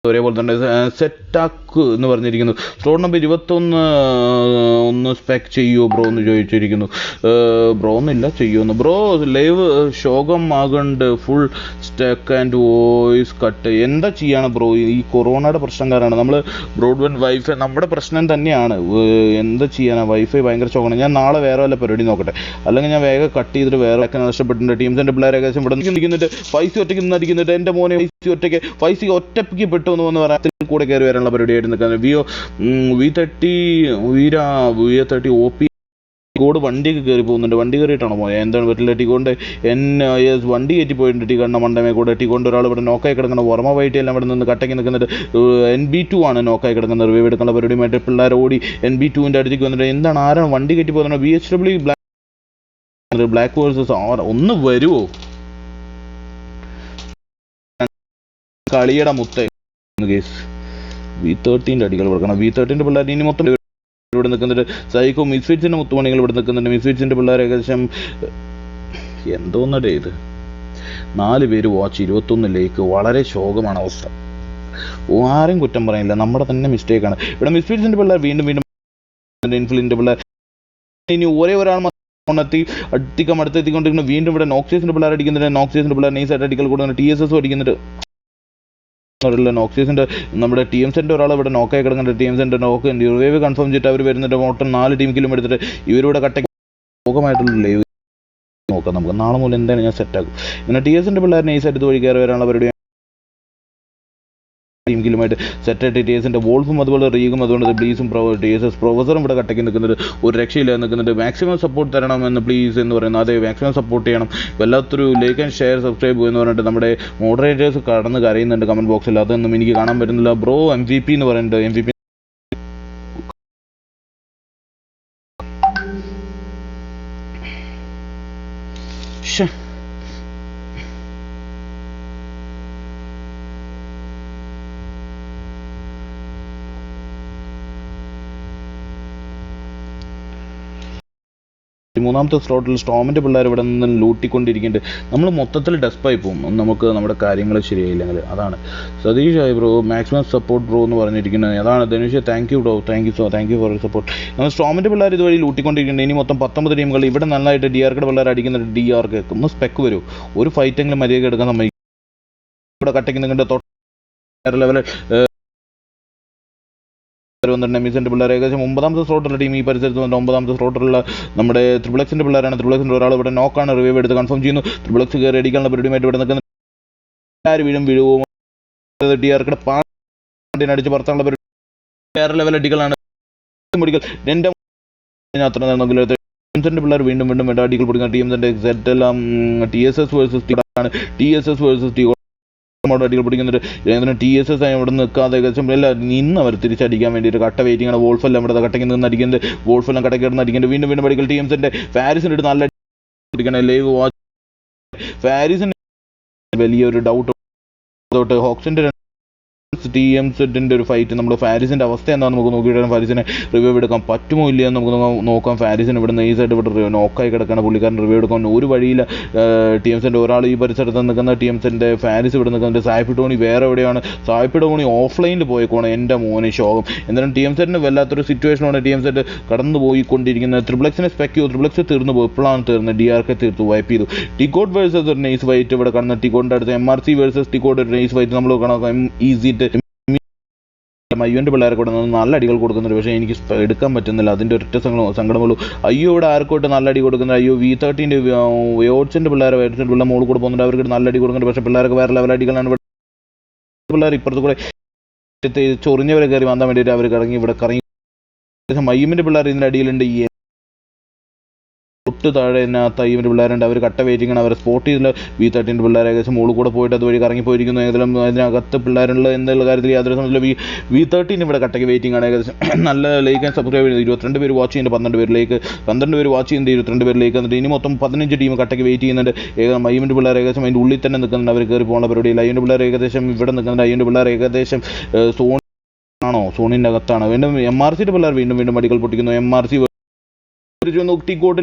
ഒരേപോലെ തന്നെ സെറ്റാക്ക് എന്ന് പറഞ്ഞിരിക്കുന്നു. സ്ലോട്ട് നമ്പർ 21 സ്പെക് ചെയ്യുമോ ബ്രോ എന്ന് ചോദിച്ചിരിക്കുന്നു. ബ്രോ ഒന്നുമില്ല, ചെയ്യുമെന്ന്. ബ്രോ ലൈവ് ശോകം ആകണ്ട്, full stuck and voice cut. എന്താ ചെയ്യാണ് ബ്രോ? ഈ കൊറോണയുടെ പ്രശ്നം കാരണമാണ്. നമ്മൾ ബ്രോഡ്ബാൻഡ് വൈഫൈ നമ്മുടെ പ്രശ്നം തന്നെയാണ്. എന്താ ചെയ്യാനാണ്? വൈഫൈ ഭയങ്കര ശോകമാണ്. ഞാൻ നാളെ വേറെ വല്ല പരിപാടി നോക്കട്ടെ, അല്ലെങ്കിൽ ഞാൻ വേഗം കട്ട് ചെയ്തിട്ട് വേറെ ഒക്കെ നഷ്ടപ്പെട്ടിട്ടുണ്ട്. TMZന്റെ പിള്ളേർ ഏകദേശം ഇവിടെ നിൽക്കുന്നുണ്ട്. 5C ഒറ്റയ്ക്ക് നിന്ന് അടിക്കുന്നുണ്ട്. എൻ്റെ മോനെ 5C ഒറ്റയ്ക്ക് പെട്ടു എന്ന് പറയാത്തിൽ കൂടെ കയറി വരാനുള്ള പരിപാടിയായിട്ട് നിൽക്കുന്നത്. V30 OP TGOD വണ്ടിയൊക്കെ കയറി പോകുന്നുണ്ട്. വണ്ടി കയറിയിട്ടാണോ പോയത്? എന്താണ് പറ്റില്ല? TGOD വണ്ടി കയറ്റി പോയിട്ടുണ്ട്. TGOD മണ്ടമേ കൂടെ TGOD ഒരാൾ ഇവിടെ നോക്കായി കിടക്കണം. വർമ്മ വൈറ്റി എല്ലാം ഇവിടെ നിന്ന് കട്ടയ്ക്ക് നിൽക്കുന്നുണ്ട്. NB2 ആണ് നോക്കായി കിടക്കുന്നത്. റിവൈവ് എടുക്കുന്ന പരിപാടിയുമായിട്ട് പിള്ളേർ ഓടി NB2ൻ്റെ അടുത്തേക്ക് വന്നിട്ട് എന്താണ്, ആരാണ് വണ്ടി കയറ്റി പോകുന്നത്? VHW ബ്ലാക്ക് വേഴ്സസ് ഒന്ന് വരുമോ? കളിയുടെ മുത്ത കേസ് V13ൻ്റെ അടികൾ കൊടുക്കണം. V13ൻ്റെ പിള്ളേർ ഇനി മൊത്തം ഇവിടെ നിൽക്കുന്നുണ്ട്. സൈക്കോ മിസ്ഫിറ്റ്സിൻ്റെ മുത്തുമണികൾ ഇവിടെ നിൽക്കുന്നുണ്ട്. മിസ്ഫിറ്റ്സിൻ്റെ പിള്ളേർ ഏകദേശം എന്തോന്നടേ ഇത്, 4 പേര് വാച്ച്, 21 ലേക്ക്. വളരെ ശോകമാണ് അവസ്ഥ. ആരും കുറ്റം പറയില്ല, നമ്മുടെ തന്നെ മിസ്റ്റേക്കാണ്. ഇവിടെ മിസ്ഫിറ്റ്സിൻ്റെ പിള്ളേർ വീണ്ടും ഇൻഫ്ലിക്റ്റിൻ്റെ പിള്ളേർ ഇനി ഒരേ ഒരാൾ അടുത്തെത്തിക്കൊണ്ടിരിക്കുന്നു. വീണ്ടും ഇവിടെ നോക്സിയസിൻ്റെ പിള്ളേർ അടിക്കുന്നുണ്ട്. നോക്സിയസിൻ്റെ പിള്ളേർ നൈസായിട്ട് അടികൾ കൊടുക്കുന്നുണ്ട്. TSS അടിക്കുന്നുണ്ട്. നോക്സിയസിൻ്റെ നമ്മുടെ TMZന്റെ ഒരാൾ ഇവിടെ നോക്കായി കിടക്കുന്നുണ്ട്. TMZന്റെ നോക്ക് റിവൈവ് കൺഫേം ചെയ്തിട്ട് അവർ വരുന്നുണ്ട്. മൊത്തം 4 ടീം കിലും എടുത്തിട്ട് ഇവരുടെ കട്ടയ്ക്ക് ലോകമായിട്ടുള്ള ലൈവ് നോക്കാം നമുക്ക്. നാളെ മുതൽ എന്തായാലും ഞാൻ സെറ്റാക്കും. പിന്നെ TSന്റെ പിള്ളേർ നൈസായിട്ട് വഴി കയറി വരാനുള്ള പരിപാടി ടീമിലുമായിട്ട് സെറ്റായിട്ട് TSന്റെ വോൾഫും അതുപോലെ റീഗും അതുകൊണ്ട് ബ്ലീസും TSS പ്രൊഫസറും ഇവിടെ കട്ടയ്ക്ക് നിൽക്കുന്നുണ്ട്. ഒരു രക്ഷയില്ല നിൽക്കുന്നുണ്ട്. മാക്സിമം സപ്പോർട്ട് തരണമെന്ന് പ്ലീസ് എന്ന് പറയുന്നത്. അതെ, മാക്സിമം സപ്പോർട്ട് ചെയ്യണം. വല്ലാത്തൊരു ലൈക്ക് ആൻഡ് ഷെയർ സബ്സ്ക്രൈബ് എന്ന് പറഞ്ഞിട്ട് നമ്മുടെ മോഡറേറ്റേഴ്സ് കടന്ന് കരയുന്നുണ്ട് കമൻറ്റ് ബോക്സിൽ. അതൊന്നും എനിക്ക് കാണാൻ പറ്റുന്നില്ല. ബ്രോ MVP എന്ന് പറയുന്നുണ്ട്. MVP മൂന്നാമത്തെ സ്ലോട്ടിൽ സ്റ്റോമിൻ്റെ പിള്ളേർ ഇവിടെ നിന്ന് ലൂട്ടിക്കൊണ്ടിരിക്കുന്നുണ്ട്. നമ്മൾ മൊത്തത്തിൽ ഡെസ്പായി പോകും നമുക്ക് നമ്മുടെ കാര്യങ്ങൾ ശരിയായില്ലെങ്കിൽ. അതാണ് സതീഷ് ആയി ബ്രോ, മാക്സിമം സപ്പോർട്ട് ബ്രോ എന്ന് പറഞ്ഞിരിക്കുന്നത്. അതാണ് Dhanush, thank you bro, thank you four support. നമ്മൾ സ്റ്റോമിൻ്റെ പിള്ളേർ ഇതുവഴി ലൂട്ടിക്കൊണ്ടിരിക്കുന്നുണ്ട്. ഇനി മൊത്തം 19 ടീമുകൾ ഇവിടെ നന്നായിട്ട് DRK പിള്ളേർ അടിക്കുന്നുണ്ട്. DRK ഒന്ന് സ്പെക്ക് വരും, ഒരു ഫൈറ്റെങ്കിലും മര്യാദ എടുക്കാൻ സമ്മതിക്കും. ഇവിടെ കട്ടയ്ക്ക് നിങ്ങളുടെ തൊട്ട് ലെവൽ MYST പിള്ളേർ ഏകദേശം 9ാമത്തെ സ്ലോട്ടുള്ള ടീം ഈ പരിസരത്ത് വന്നിട്ട് 9ാമത്തെ സ്ലോട്ടുള്ള നമ്മുടെ ത്രിപ്ലക്സിൻ്റെ പിള്ളേരാണ്. ത്രിപ്ലക്സിൻ്റെ ഒരാൾ ഇവിടെ നോക്കാണ്, റിവൈവ് എടുത്ത് കൺഫേം ചെയ്യുന്നു. ത്രിപ്ലക്സ് കയറി അടിക്കാനുള്ള പരിപാടിയുമായിട്ട് ഇവിടെ നിൽക്കുന്ന ആര് വീഴുമോ DRK പാണ്ടിനടിച്ച് പുറത്താനുള്ള പരിപാടി. വേറെ ലെവൽ അടികളാണ് അത്ര ടീംസിൻ്റെ പിള്ളേർ വീണ്ടും അടികൾ പിടിക്കുന്ന ടീംസിൻ്റെ സെറ്റെല്ലാം TSS വേഴ്സസ് TGOD അടികൾ പിടിക്കുന്നുണ്ട്. TSS ഇവിടെ നിൽക്കാതെ ഏകദേശം നിന്ന് അവർ തിരിച്ചടിക്കാൻ വേണ്ടിയിട്ട് കട്ട വെയിറ്റിംഗ് ആണ്. വോൾഫെല്ലാം ഇവിടെ കട്ടയ്ക്ക് നിന്ന് അടിക്കുന്നത്, വോൾഫെല്ലാം കട്ടയ്ക്ക് കിടന്ന് അടിക്കുന്നത്. വീണ്ടും അടികൾ ടീംസിൻ്റെ ഫാരിസിന് ഇട്ട് നല്ല അടിക്കണം. ലൈവ് വാച്ച് ഫാരിസിന് വലിയൊരു ഡൗട്ട് ഹോക്സിൻ്റെ TMZൻ്റെ ഒരു ഫൈറ്റ്. നമ്മൾ ഫാരിസിൻ്റെ അവസ്ഥ എന്താണെന്ന് നമുക്ക് നോക്കിയിട്ട് ഫാരിസിനെ റിവൈവ് എടുക്കാൻ പറ്റുമോ ഇല്ലയോ എന്ന് നമുക്ക് നോക്കാം. ഫാരിസിന് ഇവിടെ നൈസായിട്ട് ഇവിടെ നോക്കായി കിടക്കുകയാണ്. പുള്ളിക്കാരൻ റിവൈവ് എടുക്കാൻ ഒരു വഴിയില്ല. TMZൻ്റെ ഒരാൾ ഈ പരിസരത്ത് നിൽക്കുന്ന TMZൻ്റെ ഫാരിസ് ഇവിടെ നിൽക്കുന്നുണ്ട്. സായിപ്പിടോണി വേറെ എവിടെയാണ്. സായിപ്പിടോണി ഓഫ്ലൈനിൽ പോയേക്കോണം. എൻ്റെ മോനെ ശോകം. എന്തായാലും TMZന് വല്ലാത്തൊരു സിറ്റുവേഷനാണ് TMZ കടന്നു പോയിക്കൊണ്ടിരിക്കുന്നത്. ത്രിപ്ലക്സിനെ ത്രിപ്ലക്സ് തീർന്നു പോയി. ഇപ്പോഴാണ് തീർന്നത്. DRK തീർത്തു, വൈപ്പ് ചെയ്തു. TGOD വേഴ്സസ് ഒരു നൈസ് ഫൈറ്റ് ഇവിടെ കടന്ന. TGODൻ്റെ അടുത്ത് MRC വേഴ്സസ് TGOD ഒരു നൈസ് ഫൈറ്റ് നമ്മൾ കാണാം. ഈസി IOWN പിള്ളേരെ കൂടെ നല്ല അടികൾ കൊടുക്കുന്നുണ്ട്. പക്ഷേ എനിക്ക് എടുക്കാൻ പറ്റുന്നില്ല. അതിൻ്റെ ഒറ്റ സങ്കടമുള്ളൂ. IO ഇവിടെ ആർക്കോട്ട് നല്ല അടി കൊടുക്കുന്നത്. V13 വേർഡ്സിൻ്റെ പിള്ളേരെ മോൾ കൂടെ പോകുന്നുണ്ട്. അവർക്ക് നല്ല അടി കൊടുക്കുന്നുണ്ട്. പക്ഷേ പിള്ളേർക്ക് വേറെ ലെവൽ അടികളാണ്. പിള്ളേർ ഇപ്പുറത്ത് കൂടെ ചൊറിഞ്ഞവരെ കയറി വന്നാൻ വേണ്ടിയിട്ട് അവർ ഇവിടെ കറങ്ങി. IOWN പിള്ളേർ ഇതിൻ്റെ അടിയിലുണ്ട്. തൊട്ട് താഴെ IOWN പിള്ളേരുണ്ട്. അവർ കട്ട വെയിറ്റിംഗ് ആണ്. അവരെ സ്പോട്ട് ചെയ്തില്ല. V13 പിള്ളേർ ഏകദേശം മോൾ കൂടെ പോയിട്ട് അതുവഴി കറങ്ങി പോയിരിക്കുന്നു. ഏതെങ്കിലും അതിനകത്ത് പിള്ളേരുള്ള എന്നുള്ള കാര്യത്തിൽ യാതൊരു സമയത്തില്ല. V13 ഇവിടെ കട്ടയ്ക്ക് വെയിറ്റിംഗ് ആണ്. ഏകദേശം നല്ല ലൈക്ക് ആൻഡ് സബ്സ്ക്രൈബ് ചെയ്ത് 22 പേര് വാച്ച് ചെയ്യുന്നുണ്ട്. 12 പേര് വാച്ച് ചെയ്യുന്നുണ്ട്. 22 പേരിലേക്ക് വന്നിട്ട് ഇനി മൊത്തം 15 ടീം കട്ടയ്ക്ക് വെയിറ്റ് ചെയ്യുന്നുണ്ട്. IOWN പിള്ളേർ ഏകദേശം അതിൻ്റെ ഉള്ളിൽ തന്നെ നിൽക്കുന്നുണ്ട്. അവർ കയറി പോകാനുള്ള പരിപാടിയിൽ. IOWN പിള്ളേർ ഏകദേശം ഇവിടെ നിൽക്കുന്നുണ്ട്. IOWN പിള്ളേർ ഏകദേശം സോണിൻ്റെ അകത്താണ്. വീണ്ടും MRCയുടെ പിള്ളേർ വീണ്ടും അടികൾ പൊട്ടിക്കുന്നു. MRC TGOD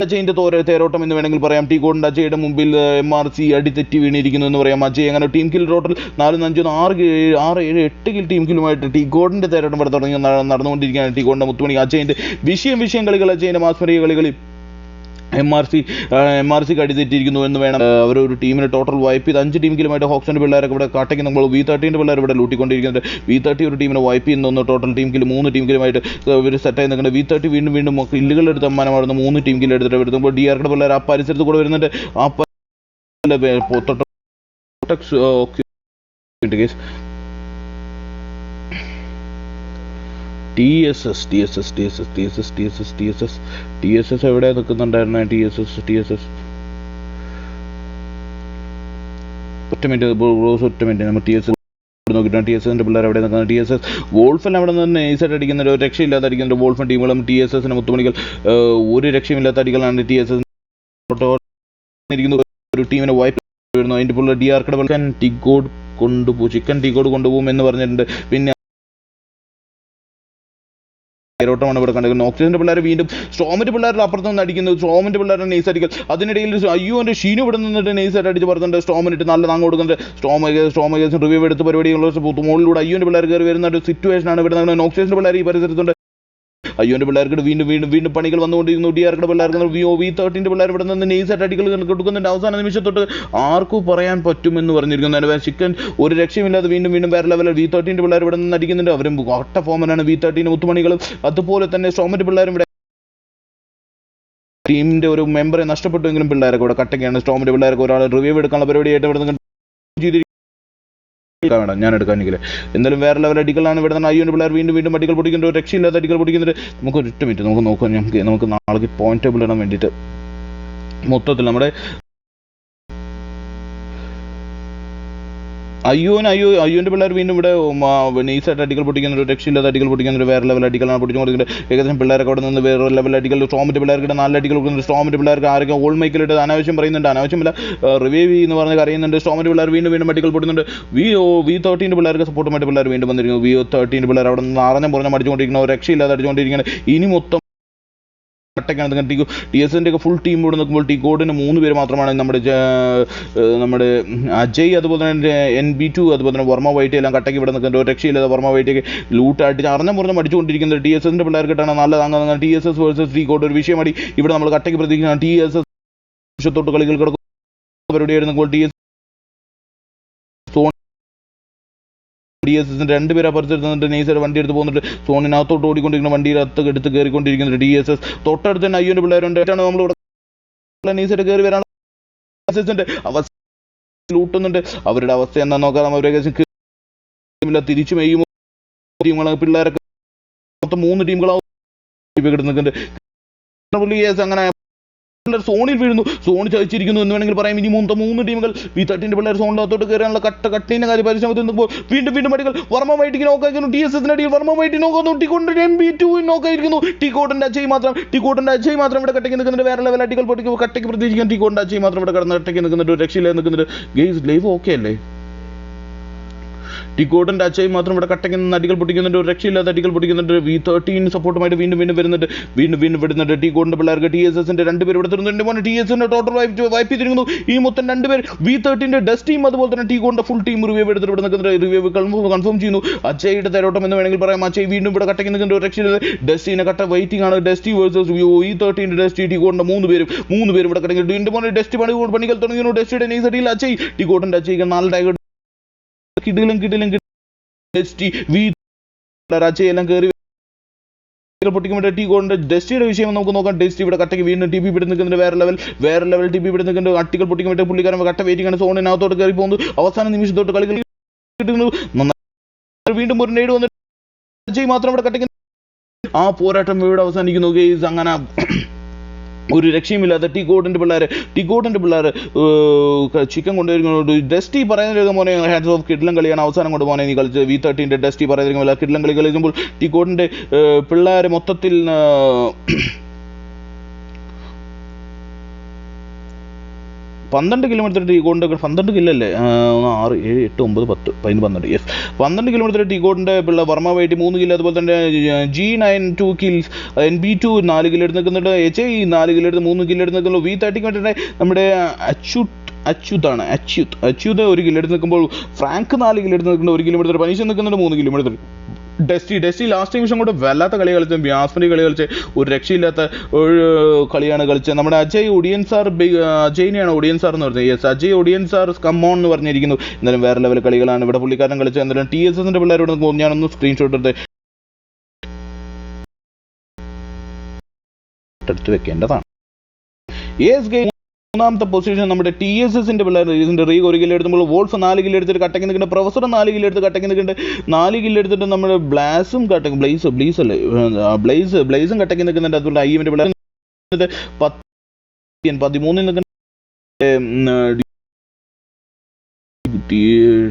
അജയ്ൻ്റെ തേരോട്ടം എന്ന് വേണമെങ്കിൽ പറയാം. TGOD അജയുടെ മുമ്പിൽ MRC അടിതെറ്റി വീണിരിക്കുന്നു എന്ന് പറയാം. അജയ് അങ്ങനെ team kill total 4, 5, 6, 7, 8 kill team കില്ലുമായിട്ട് TGODൻ്റെ തേരോട്ടം ഇവിടെ നടന്നുകൊണ്ടിരിക്കുകയാണ്. TGODൻ്റെ മുത്തുമണി അജയൻ്റെ വിഷയം കളികൾ, അജയൻ്റെ മാസ്മരിക കളികൾ MRCക്ക് അടിതെറ്റിയിരിക്കുന്നു എന്ന് വേണം. അവരൊരു ടീമിനെ ടോട്ടൽ വൈപ്പ് ചെയ്ത് 5 ടീം കിലുമായിട്ട് ഹോക്സിൻ്റെ പിള്ളേരൊക്കെ ഇവിടെ കാട്ടയ്ക്ക് നമ്മൾ V13 പിള്ളേർ ഇവിടെ ലൂട്ടിക്കൊണ്ടിരിക്കുന്നുണ്ട്. V30 ഒരു ടീമിനെ വൈപ്പ് ചെയ്യുന്നു. ടോട്ടൽ ടീം കില് 3 ടീം കിലുമായിട്ട് ഇവർ സെറ്റായി നിൽക്കുന്നുണ്ട്. V30 വീണ്ടും കില്ലുകളെടുത്ത് അമ്മാനമാടുന്നു. 3 ടീം കില്ല് എടുത്തിട്ട് വരുമ്പോൾ DRK പിള്ളേർ ആ പരിസരത്ത് കൂടെ വരുന്നുണ്ട്. ആ TSS എവിടെ നിൽക്കുന്നുണ്ടായിരുന്ന TSS ഒറ്റ മിനിറ്റ് നമ്മൾ നോക്കിയിട്ടാണ് TSSൻ്റെ പിള്ളേർ അവിടെ നിൽക്കുന്നത്. TSS വോൾഫെല്ലാം അവിടെ നിന്ന് നൈസായിട്ട് അടിക്കുന്ന ഒരു രക്ഷയില്ലാത്ത അടിക്കുന്ന വോൾഫൻ ടീമുകളും TSSൻ്റെ മുത്തുമണികൾ ഒരു രക്ഷയുമില്ലാത്ത അടികളാണ്. TSS ഒരു ടീമിനെ വായ്പ വരുന്നു. അതിൻ്റെ പിള്ളേർ ചിക്കൻ TGOD കൊണ്ടുപോകും എന്ന് പറഞ്ഞിട്ടുണ്ട്. പിന്നെ ോട്ടമാണ് ഇവിടെ കണ്ടത്. നോക്സിയസിന്റെ പിള്ളേർ വീണ്ടും സ്റ്റോമിന്റെ പിള്ളേരുടെ അപ്പുറത്ത് നിന്ന് അടിക്കുന്നത്. സ്റ്റോമിന്റെ പിള്ളേരുടെ നൈസ് അടിക്കൽ. അതിനിടയിൽ IOWൻ്റെ ഷീനു ഇവിടെ നിന്നിട്ട് നൈസായിട്ട് അടിച്ച് പറഞ്ഞിട്ടുണ്ട്. സ്റ്റോമിനിട്ട് നല്ല താങ്ങ് കൊടുക്കുന്നുണ്ട്. സ്റ്റോമേഴ്സ് റിവ്യൂ എടുത്ത് പരിപാടിയുള്ള മുകളിലൂടെ IOWൻ്റെ പിള്ളേർ കയറി വരുന്ന ഒരു സിറ്റുവേഷനാണ് ഇവിടെ നടക്കുന്നത്. നോക്സിയസിന്റെ പിള്ളേർ ഈ പരിസരത്തുണ്ട്. IOWൻ്റെ പിള്ളേർക്ക് വീണ്ടും പണികൾ വന്നുകൊണ്ടിരിക്കുന്നു. DRKയുടെ പിള്ളേർക്ക് V13 പിള്ളേർ ഇവിടെ നിന്ന് നൈസായിട്ട് അടികൾ കൊടുക്കുന്നുണ്ട്. അവസാന നിമിഷത്തൊട്ട് ആർക്കും പറയാൻ പറ്റുമെന്ന് പറഞ്ഞിരിക്കുന്നു. ചിക്കൻ ഒരു രക്ഷയുമില്ലാതെ വീണ്ടും വേറെ ലെവലിൽ V13 പിള്ളേർ ഇവിടെ നിന്ന് അടിക്കുന്നുണ്ട്. അവരും ഒട്ട ഫോമിലാണ് V13 മുത്തുമണികളും. അതുപോലെ തന്നെ സ്റ്റോമിൻ്റെ പിള്ളേരും ഇവിടെ ടീമിൻ്റെ ഒരു മെമ്പറെ നഷ്ടപ്പെട്ടുവെങ്കിലും പിള്ളേരൊക്കെ ഇവിടെ കട്ടയ്ക്കാണ്. സ്റ്റോമിൻ്റെ പിള്ളേർക്ക് ഒരാൾ റിവ്യൂ എടുക്കാനുള്ള പരിപാടിയായിട്ട് ഇവിടെ നിന്ന് വേണം ഞാൻ എടുക്കാനെങ്കിൽ. എന്തായാലും വേറെ ലെവൽ അടികളാണ് ഇവിടെ നിന്ന്. IOWൻ്റെ പിള്ളേർ വീണ്ടും അടികൾ പൊടിക്കുന്നുണ്ട്. ഒരു രക്ഷയില്ലാത്ത അടികൾ പൊടിക്കുന്നുണ്ട്. നമുക്ക് ഒരു 8 മിനിറ്റ് നോക്കാം. നമുക്ക് നാളേക്ക് പോയിന്റ് ടേബിൾ ഇടാൻ വേണ്ടിയിട്ട് മൊത്തത്തിൽ നമ്മുടെ IOWൻ്റെ പിള്ളേർ വീണ്ടും ഇവിടെ നൈസായിട്ട് അടികൾ പൊട്ടിക്കുന്ന ഒരു രക്ഷയില്ലാത്ത അടികൾ പൊട്ടിക്കുന്ന ഒരു വേറെ ലെവൽ അടികളാണ് പൊടിച്ചുകൊണ്ടിരിക്കുന്നത്. ഏകദേശം പിള്ളേരൊക്കെ അവിടെ നിന്ന് വേറെ ലെവൽ അടികൾ. സ്റ്റോമിൻ്റെ പിള്ളേർക്ക് 4 അടികൾ കൊടുക്കുന്നുണ്ട്. സ്റ്റോമിൻ്റെ പിള്ളേർക്ക് ആരൊക്കെ ഓൾ മൈക്കിലിട്ട് അനാവശ്യം പറയുന്നുണ്ട്. അനാവശ്യമില്ല, റിവൈവ് എന്ന് പറഞ്ഞ് അറിയുന്നുണ്ട്. സ്റ്റോമിൻ്റെ പിള്ളേർ വീണ്ടും അടികൾ പൊട്ടുന്നുണ്ട്. V13 പിള്ളേർക്ക് സപ്പോർട്ടുമായിട്ട് പിള്ളേർ വീണ്ടും വന്നിരിക്കുന്നു. V13 പിള്ളേർ അവിടെ നിന്ന് പറഞ്ഞ മടിച്ചുകൊണ്ടിരിക്കുന്ന ഒരു രക്ഷയില്ലാതെ അടിച്ചുകൊണ്ടിരിക്കുകയാണ്. ഇനി മൊത്തം കട്ടക്കാണ് ടി എസിൻ്റെ ഒക്കെ ഫുൾ ടീം ഇവിടെ നിൽക്കുമ്പോൾ TGOD 3 പേര് മാത്രമാണ് നമ്മുടെ അജയ്, അതുപോലെ തന്നെ NB2, അതുപോലെ തന്നെ വർമ്മ വൈറ്റ് എല്ലാം കട്ടയ്ക്ക് ഇവിടെ നിൽക്കുന്നുണ്ട്. ഒരു രക്ഷയില്ലാതെ വർമ്മ വൈറ്റൊക്കെ ലൂട്ടായിട്ട് അറിഞ്ഞ അടിച്ചുകൊണ്ടിരിക്കുന്നത് TSSൻ്റെ പിള്ളേർക്കിട്ടാണ് നല്ല താങ്ങുന്നത്. TSS വേഴ്സസ് TGOD ഒരു വിഷയമായി ഇവിടെ നമ്മൾ കട്ടയ്ക്ക് പ്രതീക്ഷിക്കുന്ന TSS തൊട്ട് കളികൾ കിടക്കും പരിപാടിയായിരുന്നു. TSSൻ്റെ 2 പേര് അപ്പുറത്ത് നൈസായിട്ട് വണ്ടി എടുത്ത് പോകുന്നുണ്ട്. സോണിനകത്തോട്ട് ഓടിക്കൊണ്ടിരിക്കുന്ന വണ്ടിയിൽ എടുത്ത് കയറിക്കൊണ്ടിരിക്കുന്നുണ്ട് TSS. തൊട്ടടുത്ത് തന്നെ IOWN പിള്ളേരുണ്ട്. നമ്മളിവിടെ നൈസായിട്ട് കയറി വരാനുള്ള അവസ്ഥ ലൂട്ടുന്നുണ്ട്. അവരുടെ അവസ്ഥ എന്താ നോക്കാം. അവരെ തിരിച്ചു മെയ്യുമോ ടീമുകൾ പിള്ളേരൊക്കെ മൊത്തം 3 ടീമുകളാവും നിൽക്കുന്നുണ്ട്. അങ്ങനെ സോണിൽ വീഴുന്നു, സോൺ ചതിച്ചിരിക്കുന്നു എന്ന് വേണമെങ്കിൽ പറയാം. ഇനി 3 ടീമുകൾ V13 പിള്ളേർ സോണിനകത്തോട്ട് കയറാനുള്ള കട്ടിന്റെ കാര്യം പരിശ്രമത്തിൽ നിൽക്കുമ്പോൾ വീണ്ടും അടികൾ വർമ്മ വൈറ്റിക്ക് നോക്കായിരിക്കുന്നു. TSSന്റെ അടിയിൽ വർമ്മ വൈറ്റ് നോക്കുന്നു. TGOD MB2 നോക്കായിരിക്കുന്നു. TGODന്റെ അജയ് മാത്രം ഇവിടെ കട്ടയ്ക്ക് നിൽക്കുന്നുണ്ട്. വേറെ ലെവൽ അടികൾ പൊട്ടിക്കും കട്ടയ്ക്ക് പ്രതീക്ഷിക്കാൻ TGODന്റെ അജയ് മാത്രം ഇവിടെ കടന്ന് കട്ടയ്ക്ക് നിൽക്കുന്നുണ്ട്. രക്ഷയില്ലാതെ നിൽക്കുന്നുണ്ട്. ഗെയ്സ് ലൈവ് ഓക്കെ അല്ലേ? TGODന്റെ അജയ് മാത്രം ഇവിടെ കട്ടയ്ക്ക് നിന്ന് അടികൾ പൊട്ടിക്കുന്നുണ്ട്. ഒരു രക്ഷയില്ലാത്ത അടികൾ പൊട്ടിക്കുന്നുണ്ട്. V13 സപ്പോർട്ടുമായിട്ട് വീണ്ടും വരുന്നുണ്ട്. TGODന്റെ പിള്ളേർക്ക് TSSന്റെ 2 പേര് ഇവിടെ തരുന്നുണ്ട്. TSSന്റെ ടോട്ടൽ വൈപ്പ് ചെയ്തിരിക്കുന്നു. ഈ മൊത്തം 2 പേര് V13ന്റെ ഡസ്റ്റ് ടീം, അതുപോലെ തന്നെ TGODന്റെ ഫുൾ ടീം റിവ്യൂ എടുത്തിട്ട് ഇവിടെ നിൽക്കുന്നുണ്ട്. റിവ്യൂ കൺഫേം ചെയ്യുന്നു. അജയുടെ തരോട്ടം എന്ന് വേണമെങ്കിൽ പറയാം. അജയ് വീണ്ടും ഇവിടെ കട്ടയ്ക്ക് നിൽക്കുന്നുണ്ട്. ഒരു രക്ഷയില്ലാതെ ഡസ്റ്റിനെ കട്ട വെയിറ്റിംഗ് ആണ്. ഡസ്റ്റി വേഴ്സസ് V13ന്റെ ഡസ്റ്റി TGODന്റെ 3 പേരും ഇവിടെ കട്ടയ്ക്ക് ഡസ്റ്റി പണികൾ തുടങ്ങിയിരുന്നു. ഡസ്റ്റിയുടെ നൈസ് അടിയിൽ അജയ് TGODന്റെ അജയ്ക്ക് 4 ടൈഗർ കിടിലും അജയ് എല്ലാം കയറി പൊട്ടിക്കുമ്പോൾ TGODന്റെ ഡസ്റ്റിയുടെ വിഷയം നമുക്ക് നോക്കാം. ഡസ്റ്റി ഇവിടെ കട്ടയ്ക്ക് വീണ്ടും TP ഇവിടെ നിൽക്കുന്നുണ്ട്. വേറെ ലെവൽ TP ഇവിടെ നിൽക്കുന്നുണ്ട്. അട്ടികൾ പൊട്ടിക്കുമ്പോൾ പുള്ളിക്കാരൻ കട്ട വെയിറ്റിംഗ് ആണ്. സോണിനകത്തോട്ട് കയറി പോകുന്നു. അവസാന നിമിഷത്തോട്ട് കളികൾ കിട്ടുന്നു. വീണ്ടും ഒരു നേട് വന്നിട്ട് അജയ് മാത്രം ഇവിടെ കട്ടയ്ക്ക് ആ പോരാട്ടം ഇവിടെ അവസാനിക്കുന്നു. ഗെയ്സ് അങ്ങനെ ഒരു രക്ഷയുമില്ലാത്ത TGODന്റെ പിള്ളേർ ചിക്കൻ കൊണ്ടുവരുന്നു. ഡസ്റ്റി പറയുന്ന മോനെ ഹാൻഡ്സ് ഓഫ് കിഡ്ലം കളിയാണ് അവസാനം കൊണ്ട് പോകാൻ നീ കളിച്ചത്. V13ന്റെ ഡസ്റ്റി പറയുന്ന കിഡ്ലം കളി കളിക്കുമ്പോൾ TGODന്റെ പിള്ളേരെ മൊത്തത്തിൽ 12 കിലോമീറ്റർ TGODന്റെ 12 കില്ലല്ലേ 6 7 8 9 10 12 യെസ് 12 കിലോമീറ്റർ TGODന്റെ പിള്ള വർമ്മ വൈറ്റ് 3 കില്ല്, അതുപോലെ തന്നെ G9 2 കിൽസ്, NB2 4 കില്ല് എടുത്ത് നിൽക്കുന്നുണ്ട്. HI 4 കില്ല് എടുത്ത് 3 കില്ല് എടുത്ത് നിൽക്കുന്നു. V13 വേണ്ടിയിട്ട് നമ്മുടെ അച്യുത് 1 കില്ല് എടുത്ത് നിൽക്കുമ്പോൾ ഫ്രാങ്ക് 4 കില്ല് എടുത്ത് നിൽക്കുന്നുണ്ട്. 1 കിലോമീറ്റർ പനീഷ് നിൽക്കുന്നുണ്ട്. 3 കിലോമീറ്റർ ഡസ്റ്റി ലാസ്റ്റ് നിമിഷം കൊണ്ട് വല്ലാത്ത കളി കളിച്ച് വ്യാസ്മരി കളി കളിച്ച് ഒരു രക്ഷയില്ലാത്ത ഒരു കളിയാണ് കളിച്ചത്. നമ്മുടെ അജയ് ഒടിയൻ സാർ അജയിനെയാണ് ഒടിയൻ സാർ എന്ന് പറഞ്ഞത്. യെസ്, അജയ് ഒടിയൻ സാർ കമ്മോൺ എന്ന് പറഞ്ഞിരിക്കുന്നു. എന്തായാലും വേറെ ലെവൽ കളികളാണ് ഇവിടെ പുള്ളിക്കാരൻ കളിച്ചത്. എന്തായാലും TSSന്റെ പിള്ളേരോട് ഞാനൊന്ന് സ്ക്രീൻഷോട്ട് എടുത്ത് വെക്കേണ്ടതാണ്. യെസ് ഗെയിം മൂന്നാമത്തെ പൊസിഷൻ നമ്മുടെ TSSന്റെ പിള്ളേർ ഇതിന്റെ റീഗ് 1 കില്ല് എടുത്തുമ്പോൾ വോൾഫ് 4 കില്ല് എടുത്തിട്ട് കട്ടയ്ക്ക് നിൽക്കുന്നുണ്ട്. പ്രൊഫസർ 4 കില്ല് എടുത്ത് കട്ടയ്ക്ക് നിൽക്കുന്നുണ്ട്. 4 കില്ല് എടുത്തിട്ട് നമ്മുടെ ബ്ലാസും കട്ടയ്ക്ക് ബ്ലേസും കട്ടയ്ക്ക് നിൽക്കുന്നുണ്ട്. അതുകൊണ്ട് IOWന്റെ പിള്ളേർ 13 നിൽക്കുന്നുണ്ട്.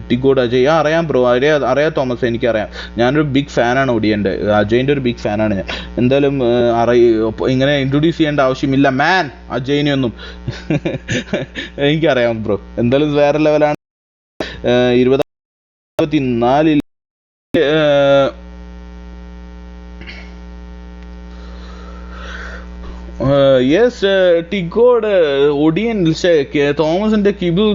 TGOD അജയ് അറിയാം ബ്രോ, അറിയാം തോമസ്, എനിക്കറിയാം. ഞാനൊരു ബിഗ് ഫാനാണ് ഒടിയൻ്റെ, അജയിൻ്റെ ഒരു ബിഗ് ഫാനാണ് ഞാൻ. എന്തായാലും ഇങ്ങനെ ഇൻട്രൊഡ്യൂസ് ചെയ്യേണ്ട ആവശ്യമില്ല മാൻ അജയിനെ ഒന്നും. എനിക്കറിയാം ബ്രോ. എന്തായാലും വേറെ ലെവലാണ്. 2024 യെസ് TGOD ഒടിയൻ തോമസിന്റെ കിബു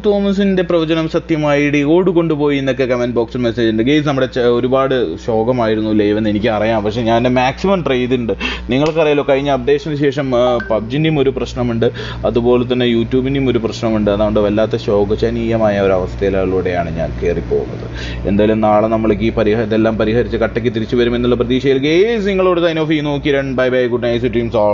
തോമസിന്റെ പ്രവചനം സത്യമായി TGOD കൊണ്ടുപോയി എന്നൊക്കെ കമന്റ് ബോക്സിൽ മെസ്സേജ് ഉണ്ട്. ഗെയ്സ് നമ്മുടെ ഒരുപാട് ശോകമായിരുന്നു ലൈവ് എന്ന് എനിക്കറിയാം. പക്ഷെ ഞാൻ മാക്സിമം ട്രൈ ചെയ്തിട്ടുണ്ട്. നിങ്ങൾക്കറിയാലോ കഴിഞ്ഞ അപ്ഡേഷന് ശേഷം പബ്ജിൻ്റെയും ഒരു പ്രശ്നമുണ്ട്, അതുപോലെ തന്നെ യൂട്യൂബിൻ്റെയും ഒരു പ്രശ്നമുണ്ട്. അതുകൊണ്ട് വല്ലാത്ത ശോകജനീയമായ ഒരു അവസ്ഥയിലൂടെയാണ് ഞാൻ കയറിപ്പോകുന്നത്. എന്തായാലും നാളെ നമ്മൾക്ക് ഇതെല്ലാം പരിഹരിച്ച് കട്ടയ്ക്ക് തിരിച്ചു വരുമെന്നുള്ള പ്രതീക്ഷയിൽ ഗെയ്സ് നിങ്ങളോട് സൈൻ ഓഫ് ചെയ്യുന്നു. Kiran bye bye, good night, dreams all.